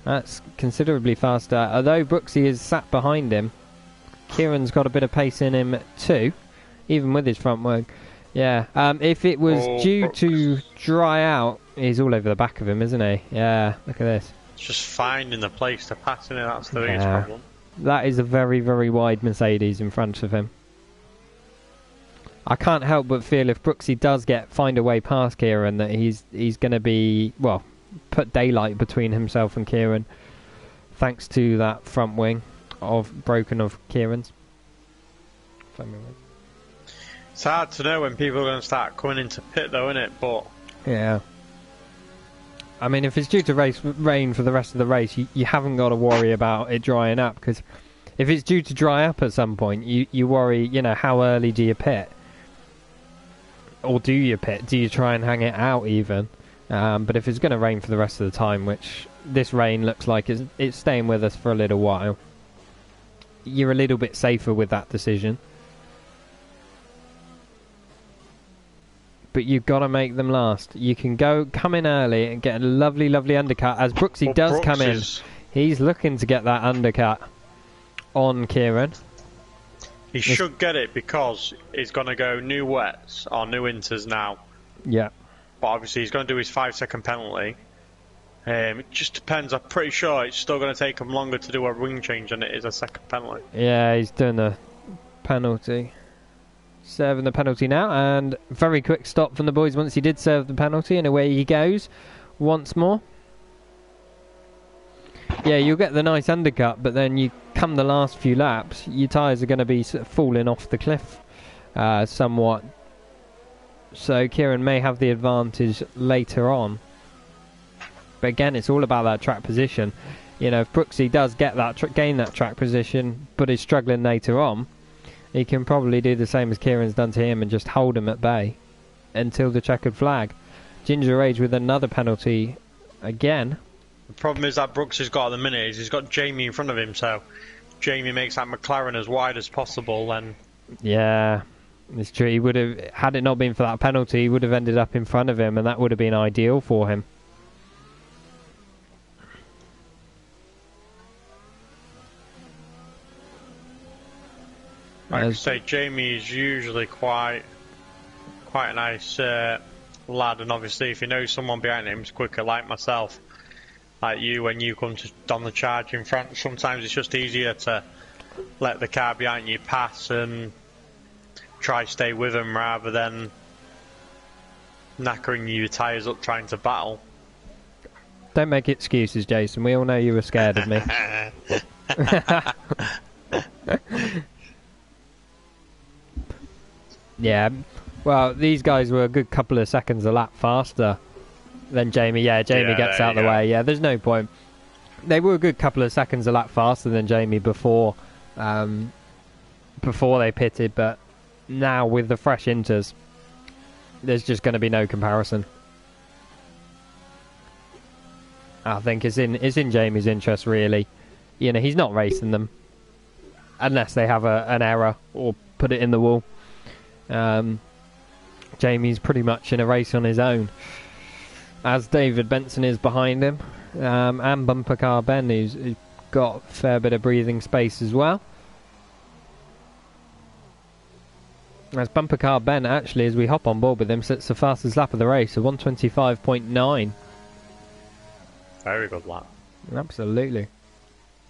That's considerably faster. Although Brooksy is sat behind him, Kieran's got a bit of pace in him too, even with his front wing. Yeah, if it was due to dry out, he's all over the back of him, isn't he? Yeah, look at this. It's just finding the place to pass in it, that's the biggest problem. That is a very, very wide Mercedes in front of him. I can't help but feel if Brooksy does find a way past Kieran that he's going to be, well, put daylight between himself and Kieran, thanks to that front wing of Kieran's. It's hard to know when people are going to start coming into pit though, isn't it? But yeah. I mean, if it's due to rain for the rest of the race, you haven't got to worry about it drying up, because if it's due to dry up at some point, you worry, how early do you pit? Or do you pit? Do you try and hang it out even? But if it's going to rain for the rest of the time, which this rain looks like it's staying with us for a little while, you're a little bit safer with that decision. But you've got to make them last. You can come in early and get a lovely, lovely undercut. As Brooksy does come in, he's looking to get that undercut on Kieran. He should get it because he's going to go new wets or new inters now. Yeah. But obviously he's going to do his 5-second penalty. It just depends. I'm pretty sure it's still going to take him longer to do a ring change than it is a second penalty. Yeah, he's doing the penalty. Serving the penalty now, and very quick stop from the boys once he did serve the penalty, and away he goes once more. Yeah, you'll get the nice undercut, but then you come the last few laps, your tyres are going to be sort of falling off the cliff somewhat. So Kieran may have the advantage later on. But again, it's all about that track position. If Brooksy does get gain that track position, but is struggling later on, he can probably do the same as Kieran's done to him and just hold him at bay until the checkered flag. Ginger Age with another penalty again. The problem is that Brooks has got at the minute is he's got Jamie in front of him, so Jamie makes that McLaren as wide as possible. Then yeah, it's true. He would have, had it not been for that penalty, he would have ended up in front of him, and that would have been ideal for him. Like I say, Jamie is usually quite a nice lad, and obviously if you know someone behind him is quicker, like myself, like you, when you come to on the charge in front, sometimes it's just easier to let the car behind you pass and try stay with them rather than knackering your tyres up trying to battle. Don't make excuses, Jason. We all know you were scared of me. Yeah, well, these guys were a good couple of seconds a lap faster than Jamie. Yeah, Jamie gets out of the way. Yeah, there's no point. They were a good couple of seconds a lap faster than Jamie before they pitted, but now with the fresh inters, there's just going to be no comparison. I think it's in Jamie's interest, really. He's not racing them unless they have an error or put it in the wall. Jamie's pretty much in a race on his own, as David Benson is behind him, and Bumper Car Ben, who's got a fair bit of breathing space as well. As Bumper Car Ben, actually, as we hop on board with him, sets the fastest lap of the race, a 1:25.9. Very good lap. Absolutely.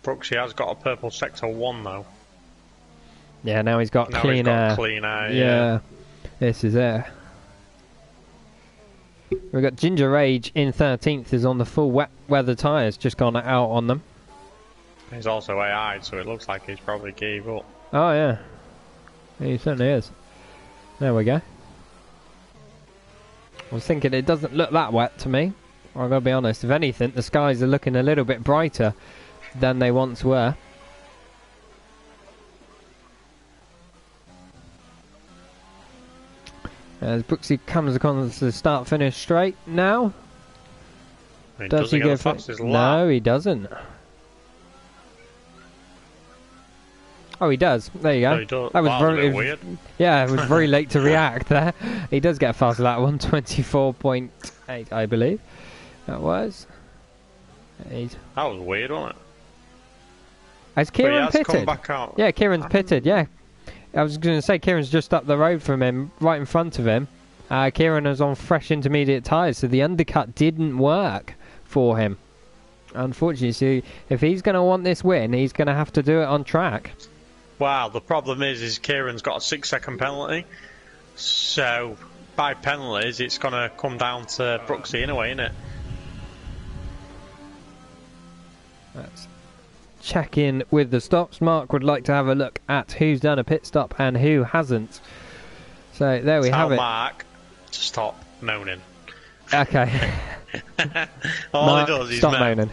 Brooksy has got a purple sector 1 though. Yeah, now he's got clean air. Clean air, yeah. This is it. We've got Ginger Rage in 13th, is on the full wet weather tyres, just gone out on them. He's also AI'd, so it looks like he's probably gave up. Oh, yeah. He certainly is. There we go. I was thinking it doesn't look that wet to me. I've got to be honest. If anything, the skies are looking a little bit brighter than they once were. As Brooksy comes across the start-finish straight now. Does he go fastest lap? No, he doesn't. Oh, he does. There you go. No, he does. That was Wow, very a bit weird. Yeah, it was very late to react there. He does get a fast lap, 124.8, I believe. That was. That was weird, wasn't it? Has Kieran pitted? Come back out. Yeah, Kieran's pitted, yeah. I was going to say, Kieran's just up the road from him, right in front of him. Kieran was on fresh intermediate tyres, so the undercut didn't work for him. Unfortunately, so if he's going to want this win, he's going to have to do it on track. Wow, the problem is Kieran's got a 6-second penalty. So, by penalties, it's going to come down to Brooksy anyway, isn't it? Let's check in with the stops. Mark would like to have a look at who's done a pit stop and who hasn't. So, there we have it. Mark to stop moaning. Okay. All Mark, he does is stop moan. moaning.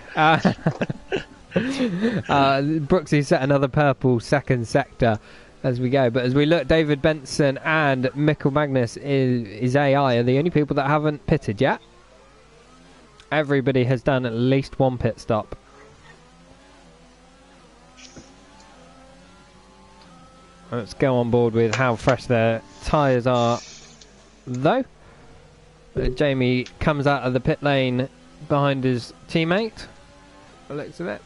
Brooksy set another purple second sector as we go. But as we look, David Benson and Mikkel Magnus is AI are the only people that haven't pitted yet. Everybody has done at least one pit stop. Let's go on board with how fresh their tyres are, though. Jamie comes out of the pit lane behind his teammate. By the looks of it.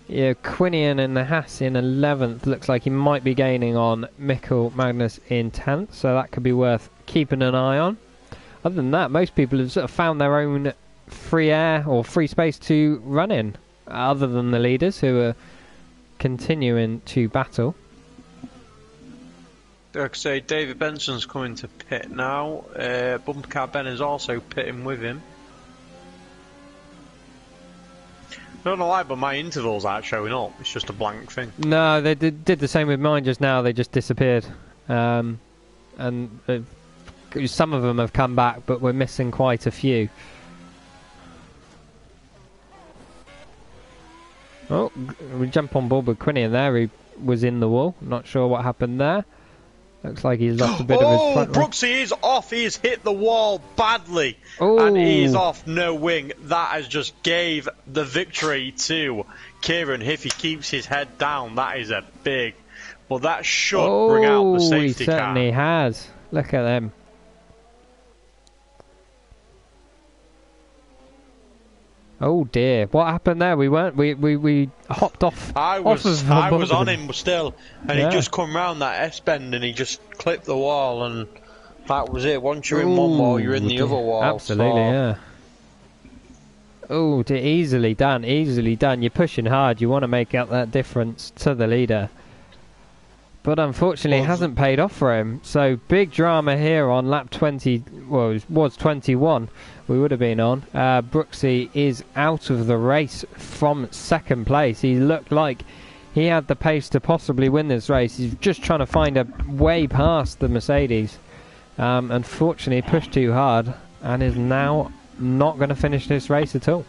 Yeah, Quinian in the Haas in 11th. Looks like he might be gaining on Mikkel Magnus in 10th, so that could be worth keeping an eye on. Other than that, most people have sort of found their own free air or free space to run in, other than the leaders who are continuing to battle. Like I say, David Benson's coming to pit now. Bumper Car Ben is also pitting with him. I don't know why, but my intervals aren't showing up. It's just a blank thing. No, they did the same with mine just now. They just disappeared. And some of them have come back, but we're missing quite a few. Oh, we jump on board with Quinian there. He was in the wall. Not sure what happened there. Looks like he's lost a bit of his front. Brooksy is off. He has hit the wall badly. Ooh. And he is off no wing. That has just gave the victory to Kieran. If he keeps his head down, that is a big... Well, that should bring out the safety he certainly car. has. Look at them. Oh dear, what happened there? We hopped off. I was on him him still, and he just come round that S bend and he just clipped the wall, and that was it. Once you're in one wall, you're in the other wall. Absolutely, yeah. Oh, easily done, easily done. You're pushing hard. You want to make out that difference to the leader. But unfortunately, it hasn't paid off for him. So big drama here on lap 20. Well, it was 21. We would have been on. Brooksy is out of the race from second place. He looked like he had the pace to possibly win this race. He's just trying to find a way past the Mercedes. Unfortunately, pushed too hard and is now not going to finish this race at all.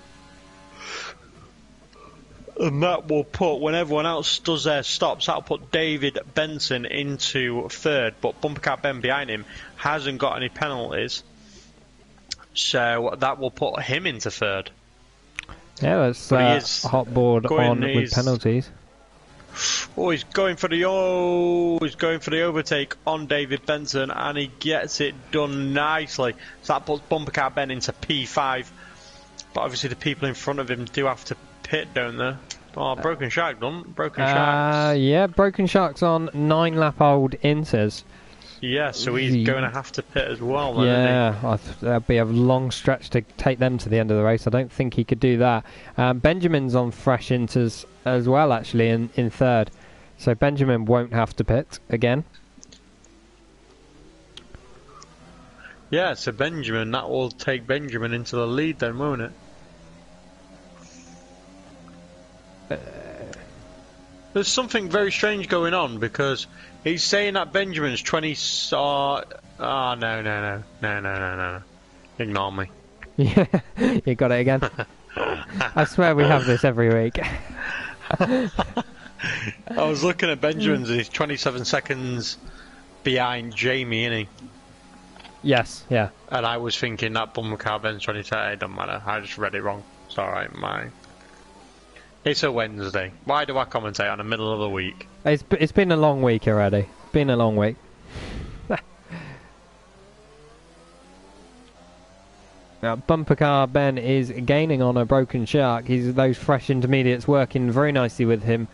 And that will put, when everyone else does their stops, that'll put David Benson into third. But Bumper Car Ben behind him hasn't got any penalties. So that will put him into third. Yeah, that's hot board on with penalties. Oh, he's going for the overtake on David Benson, and he gets it done nicely. So that puts Bumper Car Ben into P5. But obviously the people in front of him do have to pit, don't they? Oh, Broken Shark done. Broken Sharks. Yeah, Broken Shark's on 9-lap-old Inters. Yeah, so he's going to have to pit as well, then, yeah, that'd be a long stretch to take them to the end of the race. I don't think he could do that. Benjamin's on fresh Inters as well, actually, in third. So Benjamin won't have to pit again. Yeah, so Benjamin, that will take Benjamin into the lead then, won't it? There's something very strange going on, because he's saying that Benjamin's 20... no. Ignore me. Yeah, you got it again. I swear we have this every week. I was looking at Benjamin's and he's 27 seconds behind Jamie, isn't he? Yes, yeah. And I was thinking that bumper car Ben's trying to say it doesn't matter. I just read it wrong. It's alright, mine. It's a Wednesday. Why do I commentate on the middle of the week? It's been a long week already. Been a long week. Now, bumper car Ben is gaining on a broken shark. Those fresh intermediates working very nicely with him,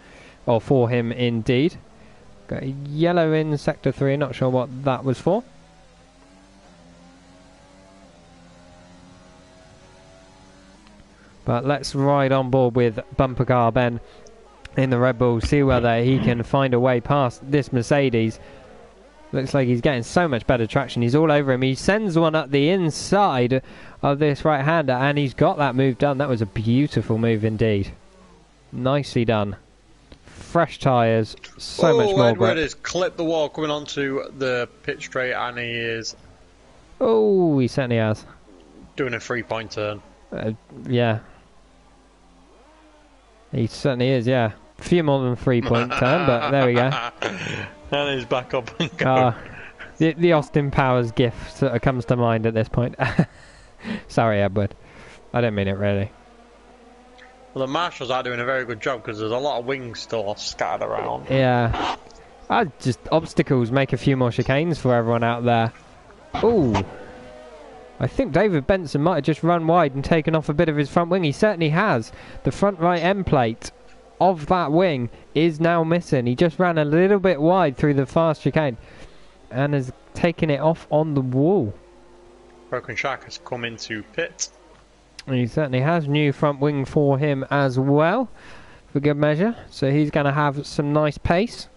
or for him indeed. Got a yellow in sector 3. Not sure what that was for. But let's ride on board with bumper car Ben in the Red Bull, see whether he can find a way past this Mercedes. Looks like he's getting so much better traction. He's all over him. He sends one up the inside of this right-hander, and he's got that move done. That was a beautiful move indeed. Nicely done. Fresh tyres, so much more Edward grip. has clipped the wall coming onto the pit straight, and he is... Oh, he certainly has. Doing a 3-point turn. Yeah. He certainly is, yeah. A few more than 3-point turn, but there we go. And he's back up and going. The Austin Powers gift sort of comes to mind at this point. Sorry, Edward. I don't mean it really. Well, the marshals are doing a very good job because there's a lot of wings still scattered around. Yeah. Just obstacles, make a few more chicanes for everyone out there. Ooh. I think David Benson might have just run wide and taken off a bit of his front wing. He certainly has. The front right end plate of that wing is now missing. He just ran a little bit wide through the fast chicane and has taken it off on the wall. Broken Shark has come into pit. And he certainly has. New front wing for him as well, for good measure. So he's going to have some nice pace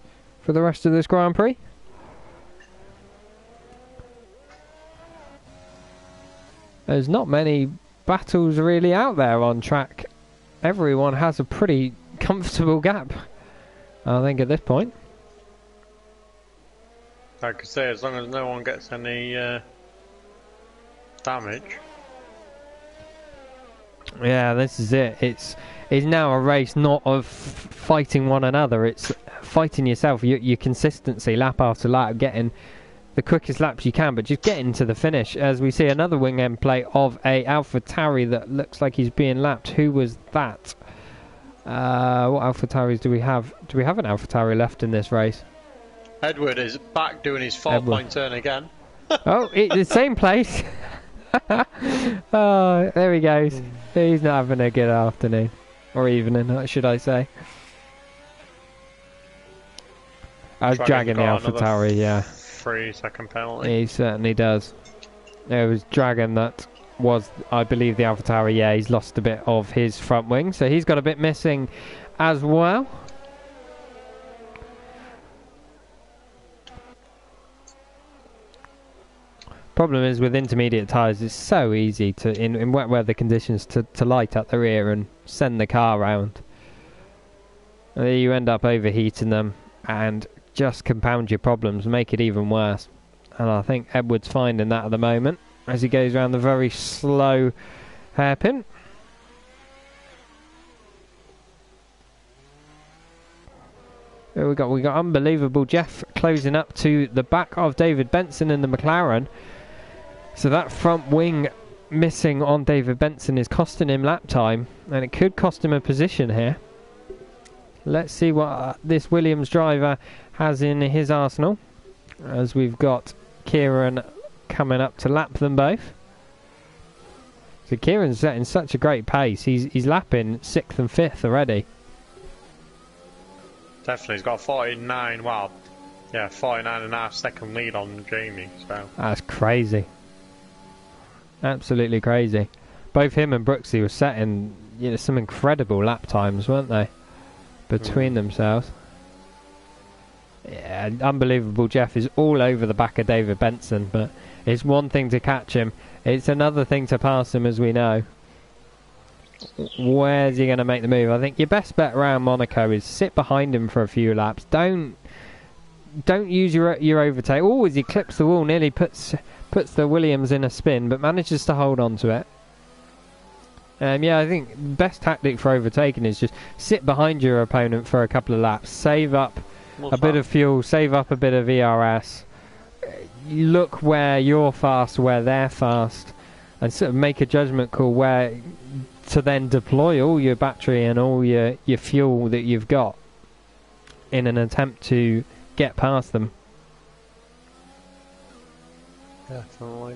for the rest of this Grand Prix. There's not many battles really out there on track. Everyone has a pretty comfortable gap, I think, at this point. Like I say, as long as no one gets any damage. Yeah, this is it. It's now a race not of fighting one another. It's fighting yourself. Your consistency, lap after lap, getting the quickest laps you can, but just getting to the finish. As we see another wing end plate of a AlphaTauri that looks like he's being lapped. Who was that? What AlphaTauris do we have? Do we have an AlphaTauri left in this race? Edward is back doing his 4-point turn again. Oh, the same place. Oh, there he goes. He's not having a good afternoon. Or evening, should I say. I was dragging the AlphaTauri, yeah. 3-second penalty. He certainly does. It was Dragon that was, I believe, the AlphaTauri. Yeah, he's lost a bit of his front wing, so he's got a bit missing as well. Problem is with intermediate tyres, it's so easy to, in wet weather conditions, to light up the rear and send the car round. And then you end up overheating them and just compound your problems, make it even worse. And I think Edward's finding that at the moment as he goes around the very slow hairpin. Here we got unbelievable Jeff closing up to the back of David Benson in the McLaren. So that front wing missing on David Benson is costing him lap time, and it could cost him a position here. Let's see what this Williams driver has in his arsenal, as we've got Kieran coming up to lap them both. So Kieran's setting such a great pace. He's lapping 6th and 5th already. Definitely, he's got 49, well, yeah, 49.5 second lead on Jamie. So That's crazy. Absolutely crazy. Both him and Brooksy were setting some incredible lap times, weren't they? Between themselves. Yeah, unbelievable. Jeff is all over the back of David Benson, but it's one thing to catch him. It's another thing to pass him, as we know. Where's he going to make the move? I think your best bet around Monaco is sit behind him for a few laps. Don't use your overtake. Oh, as he clips the wall, nearly puts the Williams in a spin, but manages to hold on to it. Yeah, I think the best tactic for overtaking is just sit behind your opponent for a couple of laps, save up a bit of fuel, save up a bit of ERS, look where you're fast, where they're fast, and sort of make a judgment call where to then deploy all your battery and all your fuel that you've got in an attempt to get past them. Definitely.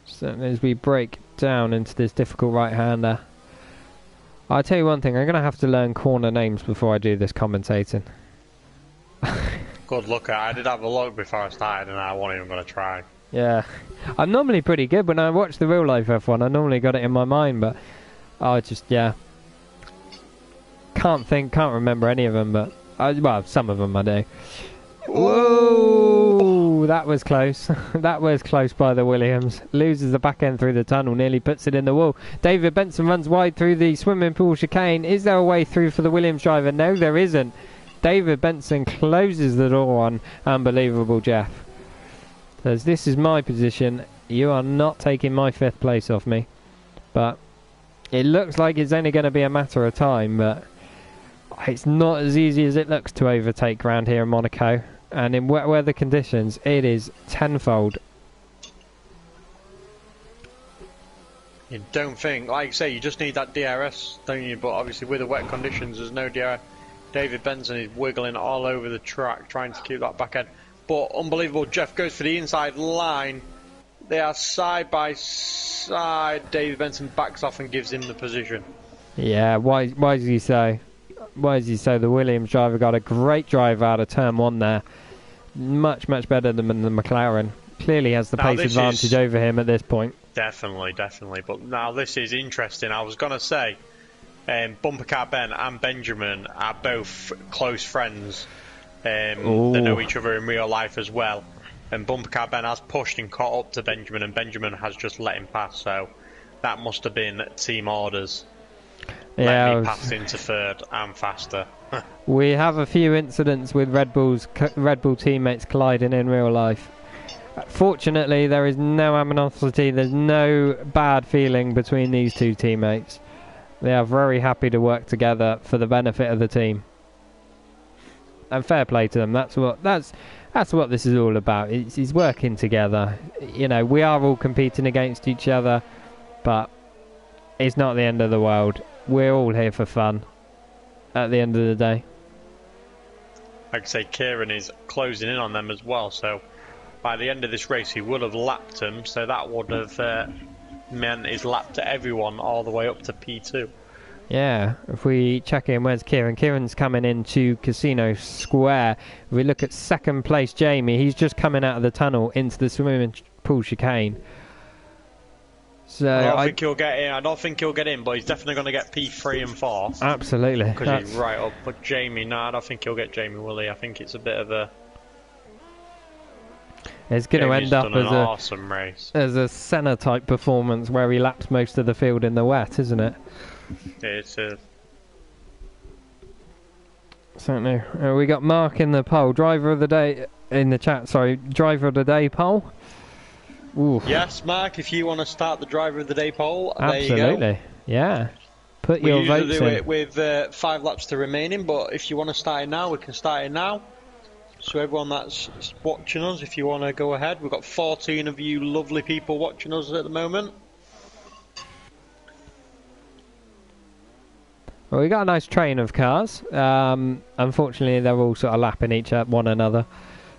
So as we break down into this difficult right-hander, I'll tell you one thing, I'm going to have to learn corner names before I do this commentating. Good luck. I did have a look before I started and I wasn't even going to try. Yeah. I'm normally pretty good when I watch the real life F1. I normally got it in my mind, but I just, yeah. Can't remember any of them, but, well, some of them I do. Whoa! That was close. That was close by the Williams. Loses the back end through the tunnel, nearly puts it in the wall. David Benson runs wide through the swimming pool chicane. Is there a way through for the Williams driver? No, there isn't. David Benson closes the door on Unbelievable Jeff. Says, this is my position. You are not taking my 5th place off me. But it looks like it's only going to be a matter of time, but it's not as easy as it looks to overtake round here in Monaco. And in wet weather conditions, it is tenfold. You don't think, like you say, you just need that DRS, don't you? But obviously with the wet conditions, there's no DRS. David Benson is wiggling all over the track, trying to keep that back end. But Unbelievable Jeff goes for the inside line. They are side by side. David Benson backs off and gives him the position. Yeah, why does he say? Why does he say the Williams driver got a great drive out of turn 1 there? Much better than the McLaren. Clearly has the pace advantage over him at this point. Definitely. But now this is interesting. I was going to say, Bumper Car Ben and Benjamin are both close friends. They know each other in real life as well. And Bumper Car Ben has pushed and caught up to Benjamin, and Benjamin has just let him pass. So that must have been team orders. Yeah, let me pass into 3rd and faster. We have a few incidents with Red Bull teammates colliding in real life. Fortunately, there is no animosity. There's no bad feeling between these two teammates. They are very happy to work together for the benefit of the team. And fair play to them. That's what this is all about. It's working together. You know, we are all competing against each other, but it's not the end of the world. We're all here for fun at the end of the day. Like I say, Kieran is closing in on them as well, so by the end of this race he would have lapped them, so that would have meant his lap to everyone all the way up to P2. Yeah, if we check in, where's Kieran? Kieran's coming into Casino Square. If we look at 2nd place Jamie, he's just coming out of the tunnel into the swimming pool chicane. So I don't think he'll get in, but he's definitely going to get P3 and 4. Absolutely. Because he's right up. But Jamie, no, I don't think he'll get Jamie, will he? I think it's a bit of a... It's going to end up as an awesome race. As a Senna type performance where he laps most of the field in the wet, isn't it? It is. Certainly. We got Mark in the poll. Driver of the day in the chat. Sorry, driver of the day poll. Ooh. Yes, Mark. If you want to start the driver of the day poll, absolutely. There you go. Yeah. Put your votes in. We usually do it with 5 laps to remaining, but if you want to start it now, we can start it now. So everyone that's watching us, if you want to go ahead, we've got 14 of you lovely people watching us at the moment. Well, we got a nice train of cars. Unfortunately, they're all sort of lapping one another.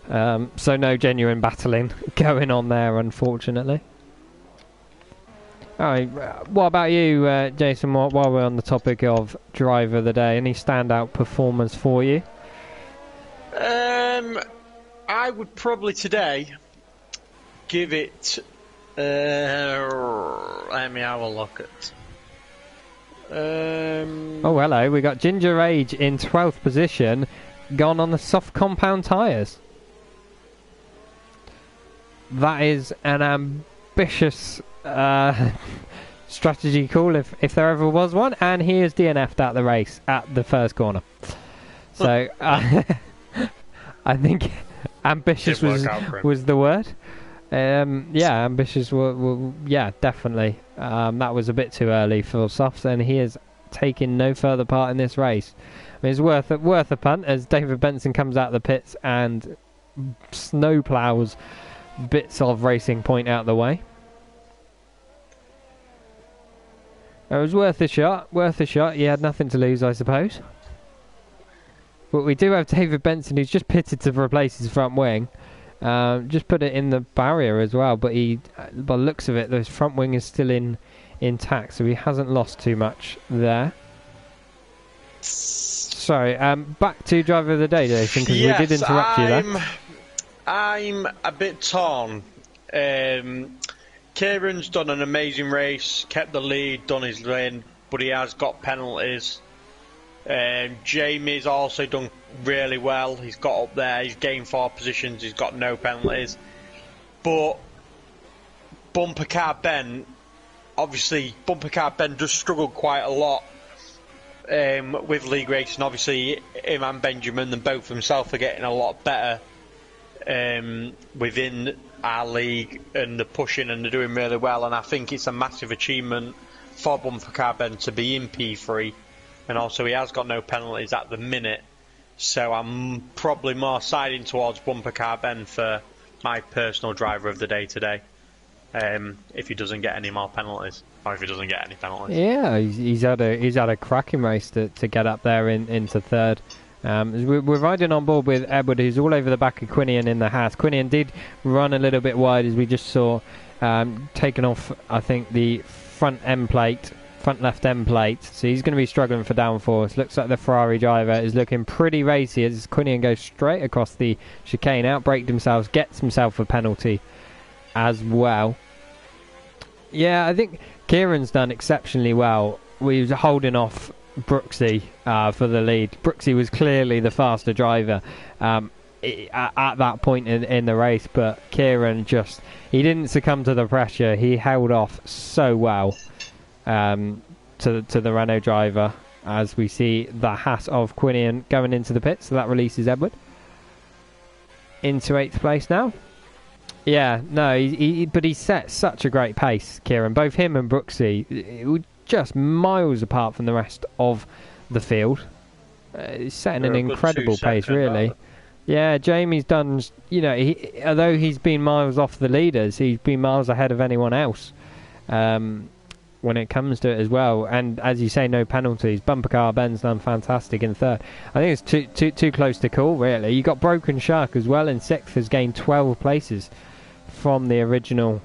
So no genuine battling going on there, unfortunately. Alright, what about you, Jason, while we're on the topic of driver of the day? Any standout performance for you? I would probably today give it... let me have a look at... Oh, hello. We got Ginger Age in 12th position, gone on the soft compound tyres. That is an ambitious strategy call, if there ever was one, and he is DNF'd at the race at the first corner. So I think ambitious was the word. Yeah, ambitious. Yeah, definitely. That was a bit too early for softs, and he is taking no further part in this race. I mean, it's worth a punt as David Benson comes out of the pits and snow plows bits of Racing Point out the way. It was worth a shot. He had nothing to lose, I suppose. But we do have David Benson, who's just pitted to replace his front wing. Just put it in the barrier as well, but he, by the looks of it, his front wing is still intact, so he hasn't lost too much there. Sorry, back to driver of the day, Jason, because we did interrupt you there. I'm a bit torn. Kieran's done an amazing race, kept the lead, done his lane, but he has got penalties. Jamie's also done really well. He's got up there, he's gained 4 positions, he's got no penalties. But Bumper Car Ben, obviously, Bumper Car Ben just struggled quite a lot with league racing. Obviously, him and Benjamin, and both himself, are getting a lot better within our league, and they're pushing and they're doing really well. And I think it's a massive achievement for Bumper Car Ben to be in P3, and also he has got no penalties at the minute. So I'm probably more siding towards Bumper Car Ben for my personal driver of the day today. If he doesn't get any more penalties, or if he doesn't get any penalties. Yeah, he's had a cracking race to get up there into third. We're riding on board with Edward, who's all over the back of Quinion in the Haas. Quinion did run a little bit wide, as we just saw, taken off, I think, the front left end plate. So he's going to be struggling for downforce. Looks like the Ferrari driver is looking pretty racy as Quinion goes straight across the chicane, outbraked himself, gets himself a penalty as well. Yeah, I think Kieran's done exceptionally well. We was holding off Brooksy for the lead. Brooksy was clearly the faster driver at that point in the race, but Kieran he didn't succumb to the pressure. He held off so well to the Renault driver, as we see the Haas of Quinion going into the pit. So that releases Edward into 8th place now. Yeah, no, but he set such a great pace, Kieran. Both him and Brooksy, just miles apart from the rest of the field. He's setting an incredible pace, really. Yeah, Jamie's done, although he's been miles off the leaders, he's been miles ahead of anyone else when it comes to it as well. And as you say, no penalties. Bumper Car Ben's done fantastic in third. I think it's too close to call, really. You got Broken Shark as well in 6th, has gained 12 places from the original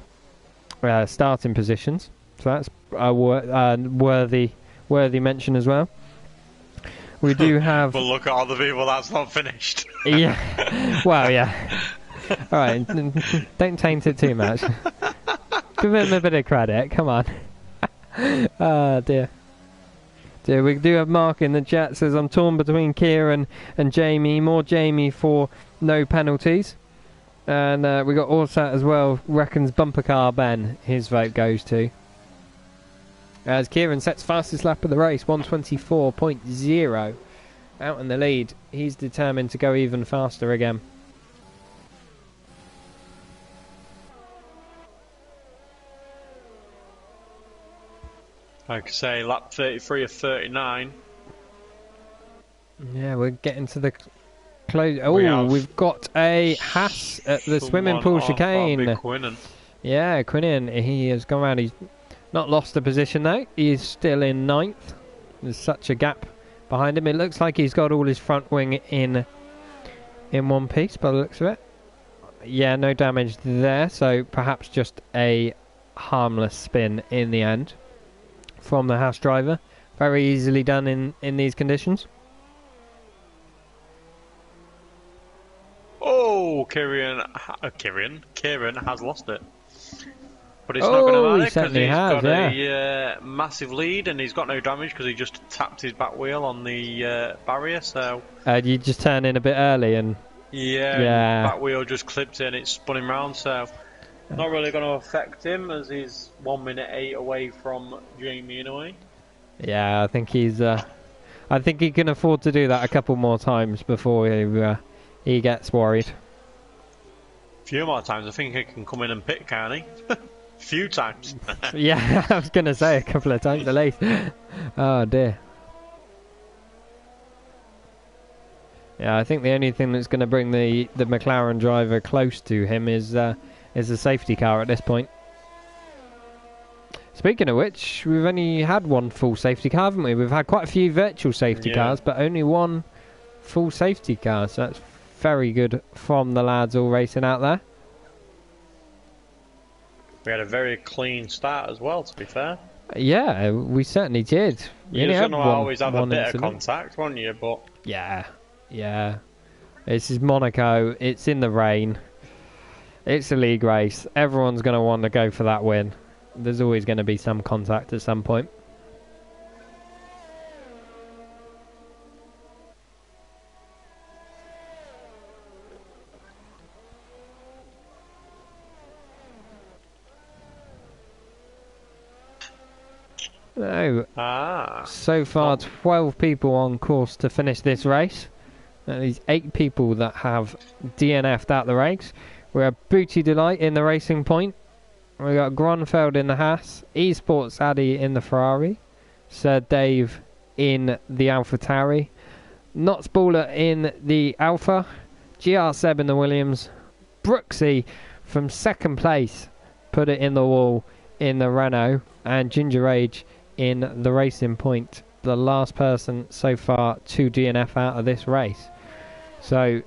starting positions. So that's a worthy mention as well. We do have... But look at all the people that's not finished. Yeah. Well, yeah. All right. Don't taint it too much. Give him a bit of credit. Come on. Oh, dear. We do have Mark in the chat. Says, I'm torn between Kieran and Jamie. More Jamie for no penalties. And we got Orsat as well. Reckons Bumper Car Ben. His vote goes to. As Kieran sets fastest lap of the race, 124.0. Out in the lead. He's determined to go even faster again. Like I say, lap 33 of 39. Yeah, we're getting to the close. Oh, we've got a Haas at the swimming pool chicane. Yeah, Quinion. He has gone around. He's not lost the position though. He's still in 9th. There's such a gap behind him. It looks like he's got all his front wing in one piece by the looks of it. Yeah, no damage there. So perhaps just a harmless spin in the end from the Haas driver. Very easily done in these conditions. Oh, Kieran has lost it. But it's not going to matter because he's got a massive lead and he's got no damage because he just tapped his back wheel on the barrier. So you just turn in a bit early and back wheel just clipped in, it spun him round. So not really going to affect him as he's 1 minute 8 away from Jamie in a way. Yeah, I think he's. I think he can afford to do that a couple more times before he gets worried. A few more times. I think he can come in and pit, can't he? A few times. Yeah, I was going to say a couple of times at least. Oh dear. Yeah, I think the only thing that's going to bring the McLaren driver close to him is the safety car at this point. Speaking of which, we've only had one full safety car, haven't we? We've had quite a few virtual safety cars, but only one full safety car. So that's very good from the lads all racing out there. We had a very clean start as well, to be fair. Yeah, we certainly did. You're going to always have a bit of contact, won't you? But yeah. This is Monaco. It's in the rain. It's a league race. Everyone's going to want to go for that win. There's always going to be some contact at some point. No. So far, 12 people on course to finish this race. These 8 people that have DNF'd out the race. We have Booty Delight in the Racing Point. We got Gronfeld in the Haas, Esports Addy in the Ferrari, Sir Dave in the AlphaTauri, Notsballer in the Alpha, GR Seb in the Williams, Brooksy from second place put it in the wall in the Renault, and Ginger Age in the Racing Point, the last person so far to DNF out of this race. So,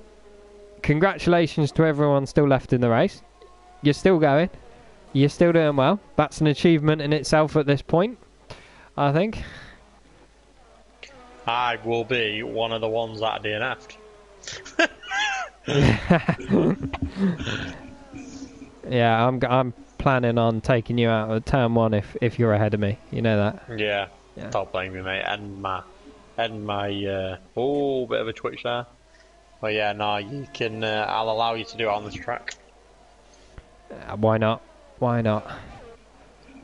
congratulations to everyone still left in the race. You're still going. You're still doing well. That's an achievement in itself at this point, I think. I will be one of the ones that are DNF'd. Yeah, I'm planning on taking you out of turn 1 if you're ahead of me. You know that. Yeah. Don't blame me, mate. And my oh, bit of a twitch there. But yeah, no, you can. I'll allow you to do it on this track. Why not? Why not?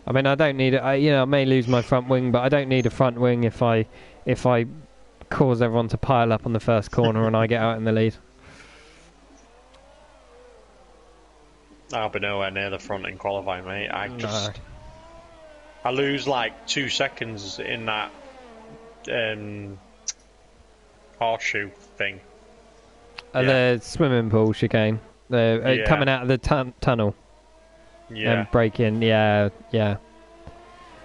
I mean, I don't need it. I may lose my front wing, but I don't need a front wing if I cause everyone to pile up on the first corner and I get out in the lead. I'll be nowhere near the front in qualifying, mate. I lose like 2 seconds in that horseshoe thing. The swimming pool chicane. Coming out of the tunnel. Yeah. And breaking. Yeah.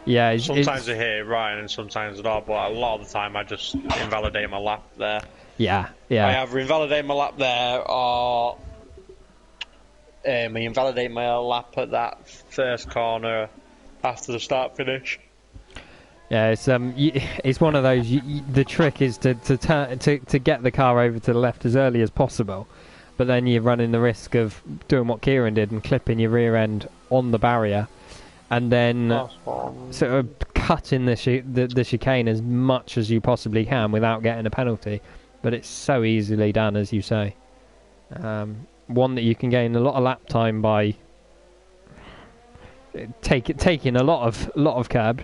Sometimes I hit it right and sometimes not, but a lot of the time I just invalidate my lap there. Yeah. I either invalidate my lap there or I invalidate my lap at that first corner after the start finish. Yeah, it's one of those. The trick is to get the car over to the left as early as possible, but then you're running the risk of doing what Kieran did and clipping your rear end on the barrier, and then sort of cutting the chicane as much as you possibly can without getting a penalty. But it's so easily done, as you say. One that you can gain a lot of lap time by taking a lot of curb,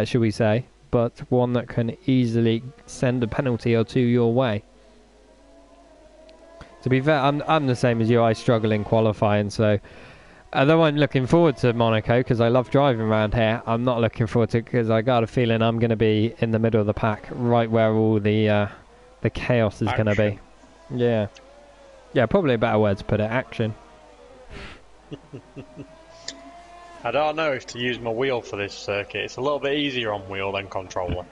shall we say, but one that can easily send a penalty or two your way. To be fair, I'm the same as you. I struggle in qualifying, so although I'm looking forward to Monaco because I love driving around here, I'm not looking forward to it because I got a feeling I'm going to be in the middle of the pack, right where all the chaos is going to be. Yeah, probably a better word to put it. Action. I don't know if to use my wheel for this circuit. It's a little bit easier on wheel than controller.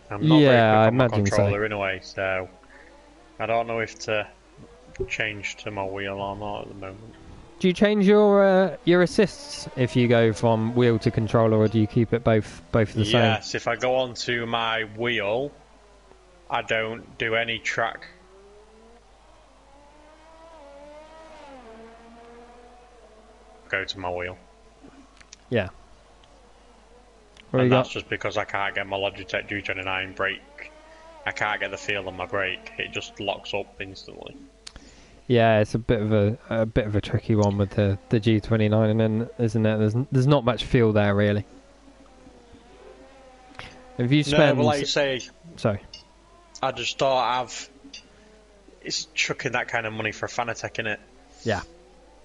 I'm not very quick on my controller in a way, so I don't know if to change to my wheel or not at the moment. Do you change your assists if you go from wheel to controller, or do you keep it both the same? Yes, if I go onto my wheel, I don't do any track. Go to my wheel. Yeah. And that's just because I can't get my Logitech G29 brake. I can't get the feel of my brake. It just locks up instantly. Yeah, it's a bit of a tricky one with the G29, and then isn't it? There's not much feel there really. If you spend, no, but like you say, sorry, I just thought it's chucking that kind of money for a Fanatec, innit? Yeah,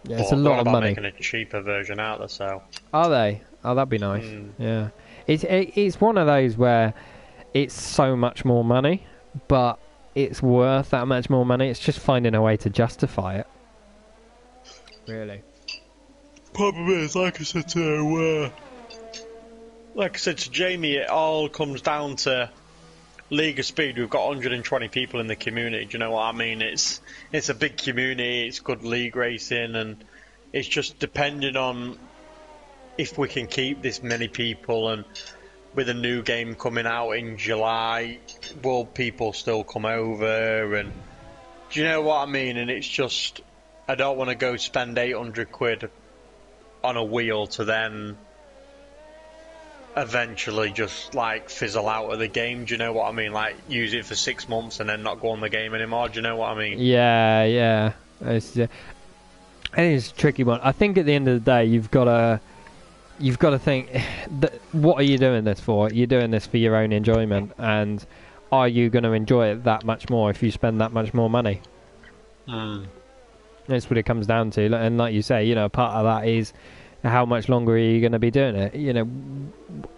it's a lot of money. Making a cheaper version out there, so. Are they? Oh, that'd be nice. Yeah, it's one of those where it's so much more money, but it's worth that much more money. It's just finding a way to justify it. Really. Problem is, like I said to Jamie, it all comes down to League of Speed. We've got 120 people in the community. Do you know what I mean? It's a big community. It's good league racing, and it's just depending on if we can keep this many people. And with a new game coming out in July, will people still come over? And do you know what I mean? And it's just, I don't want to go spend 800 quid on a wheel to then eventually just like fizzle out of the game. Do you know what I mean? Like use it for 6 months and then not go on the game anymore. Do you know what I mean? Yeah. I think it's a tricky one. I think at the end of the day, you've got to think that, what are you doing this for? You're doing this for your own enjoyment, and are you going to enjoy it that much more if you spend that much more money? That's what it comes down to. And like you say, you know, part of that is how much longer are you going to be doing it? You know,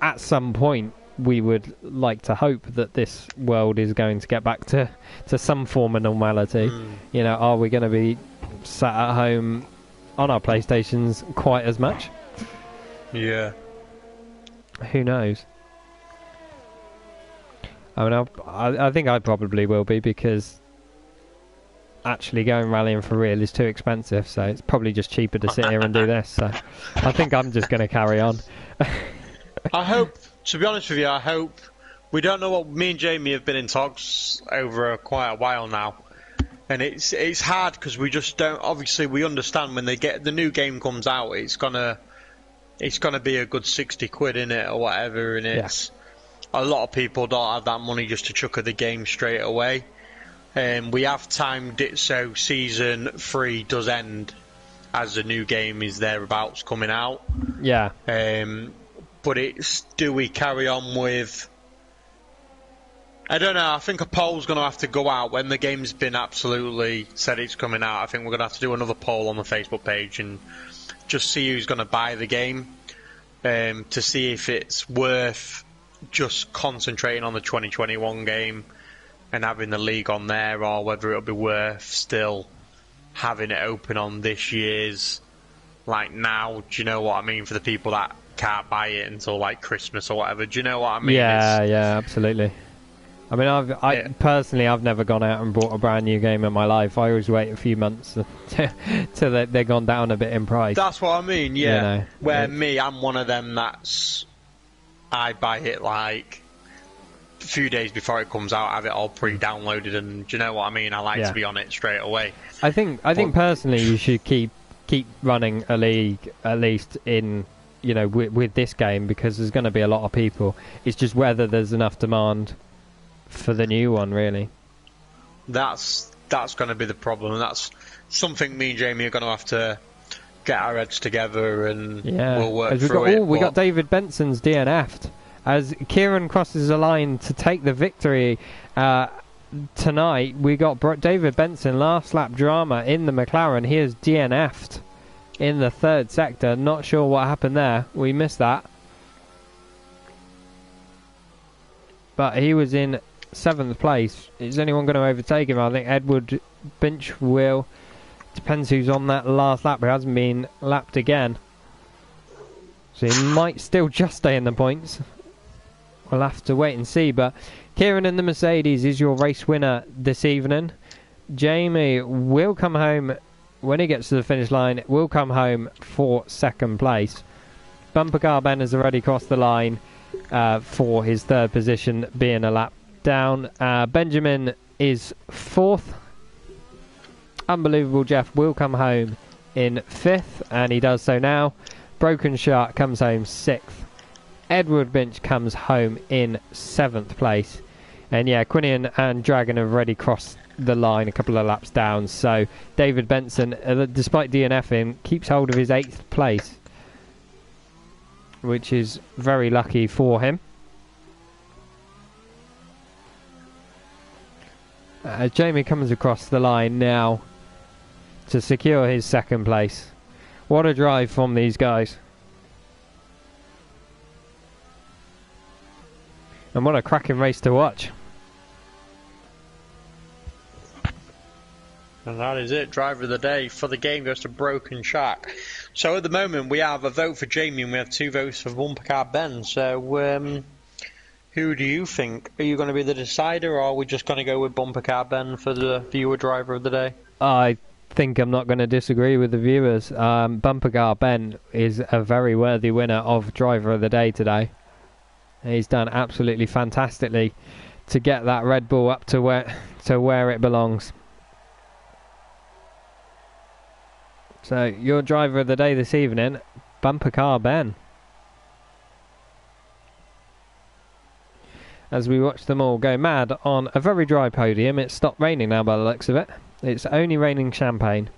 at some point we would like to hope that this world is going to get back to some form of normality. You know, are we going to be sat at home on our PlayStations quite as much? Yeah. Who knows? I mean, I think I probably will be, because actually going rallying for real is too expensive, so it's probably just cheaper to sit here and do this. So I think I'm just going to carry on. I hope, to be honest with you, we don't know what, me and Jamie have been in talks over quite a while now, and it's hard because we just don't, obviously we understand when the new game comes out, it's gonna be a good 60 quid in it or whatever, and it's a lot of people don't have that money just to chuck at the game straight away. We have timed it so Season 3 does end as the new game is thereabouts coming out. Yeah. But it's, do we carry on with... I don't know, I think a poll's going to have to go out when the game's been absolutely said it's coming out. I think we're going to have to do another poll on the Facebook page and just see who's going to buy the game, to see if it's worth just concentrating on the 2021 game and having the league on there, or whether it'll be worth still having it open on this year's, like now, do you know what I mean, for the people that can't buy it until like Christmas or whatever, do you know what I mean? Yeah, absolutely. I mean, personally, I've never gone out and bought a brand new game in my life. I always wait a few months till they're gone down a bit in price. That's what I mean, yeah. You know, where me, I'm one of them I buy it like a few days before it comes out, have it all pre-downloaded, and do you know what I mean? I like to be on it straight away. I think personally you should keep running a league at least in, you know, with this game, because there's going to be a lot of people. It's just whether there's enough demand for the new one, really. That's going to be the problem, and that's something me and Jamie are going to have to get our heads together, and we'll work through it. We got David Benson's DNF'd as Kieran crosses the line to take the victory tonight. We got David Benson, last lap drama in the McLaren. He is DNF'd in the third sector. Not sure what happened there. We missed that. But he was in 7th place. Is anyone going to overtake him? I think Edward Binch will. Depends who's on that last lap. He hasn't been lapped again, so he might still just stay in the points. We'll have to wait and see. But Kieran in the Mercedes is your race winner this evening. Jamie will come home when he gets to the finish line. Will come home for 2nd place. Bumper Car Ben has already crossed the line for his 3rd position, being a lap down. Benjamin is 4th. Unbelievable Jeff will come home in 5th, and he does so now. Broken Shark comes home 6th. Edward Binch comes home in 7th place. And yeah, Quinian and Dragon have already crossed the line a couple of laps down. So David Benson, despite DNFing, keeps hold of his 8th place, which is very lucky for him. Jamie comes across the line now to secure his 2nd place. What a drive from these guys. And what a cracking race to watch. And that is it. Driver of the day for the game goes to Broken Shack. So at the moment we have a vote for Jamie and we have 2 votes for Bumper Car Ben. So who do you think? Are you going to be the decider, or are we just going to go with Bumper Car Ben for the viewer driver of the day? I think I'm not going to disagree with the viewers. Bumper Car Ben is a very worthy winner of driver of the day today. He's done absolutely fantastically to get that Red Bull up to where it belongs. So your driver of the day this evening, Bumper Car Ben. As we watch them all go mad on a very dry podium. It's stopped raining now by the looks of it. It's only raining champagne.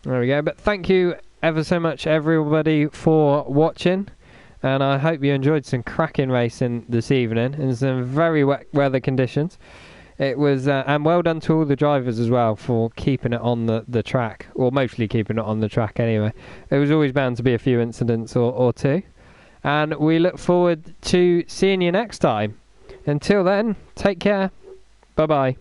There we go. But thank you ever so much, everybody, for watching. And I hope you enjoyed some cracking racing this evening in some very wet weather conditions. It was, and well done to all the drivers as well for keeping it on the track, or mostly keeping it on the track anyway. There was always bound to be a few incidents or two. And we look forward to seeing you next time. Until then, take care. Bye-bye.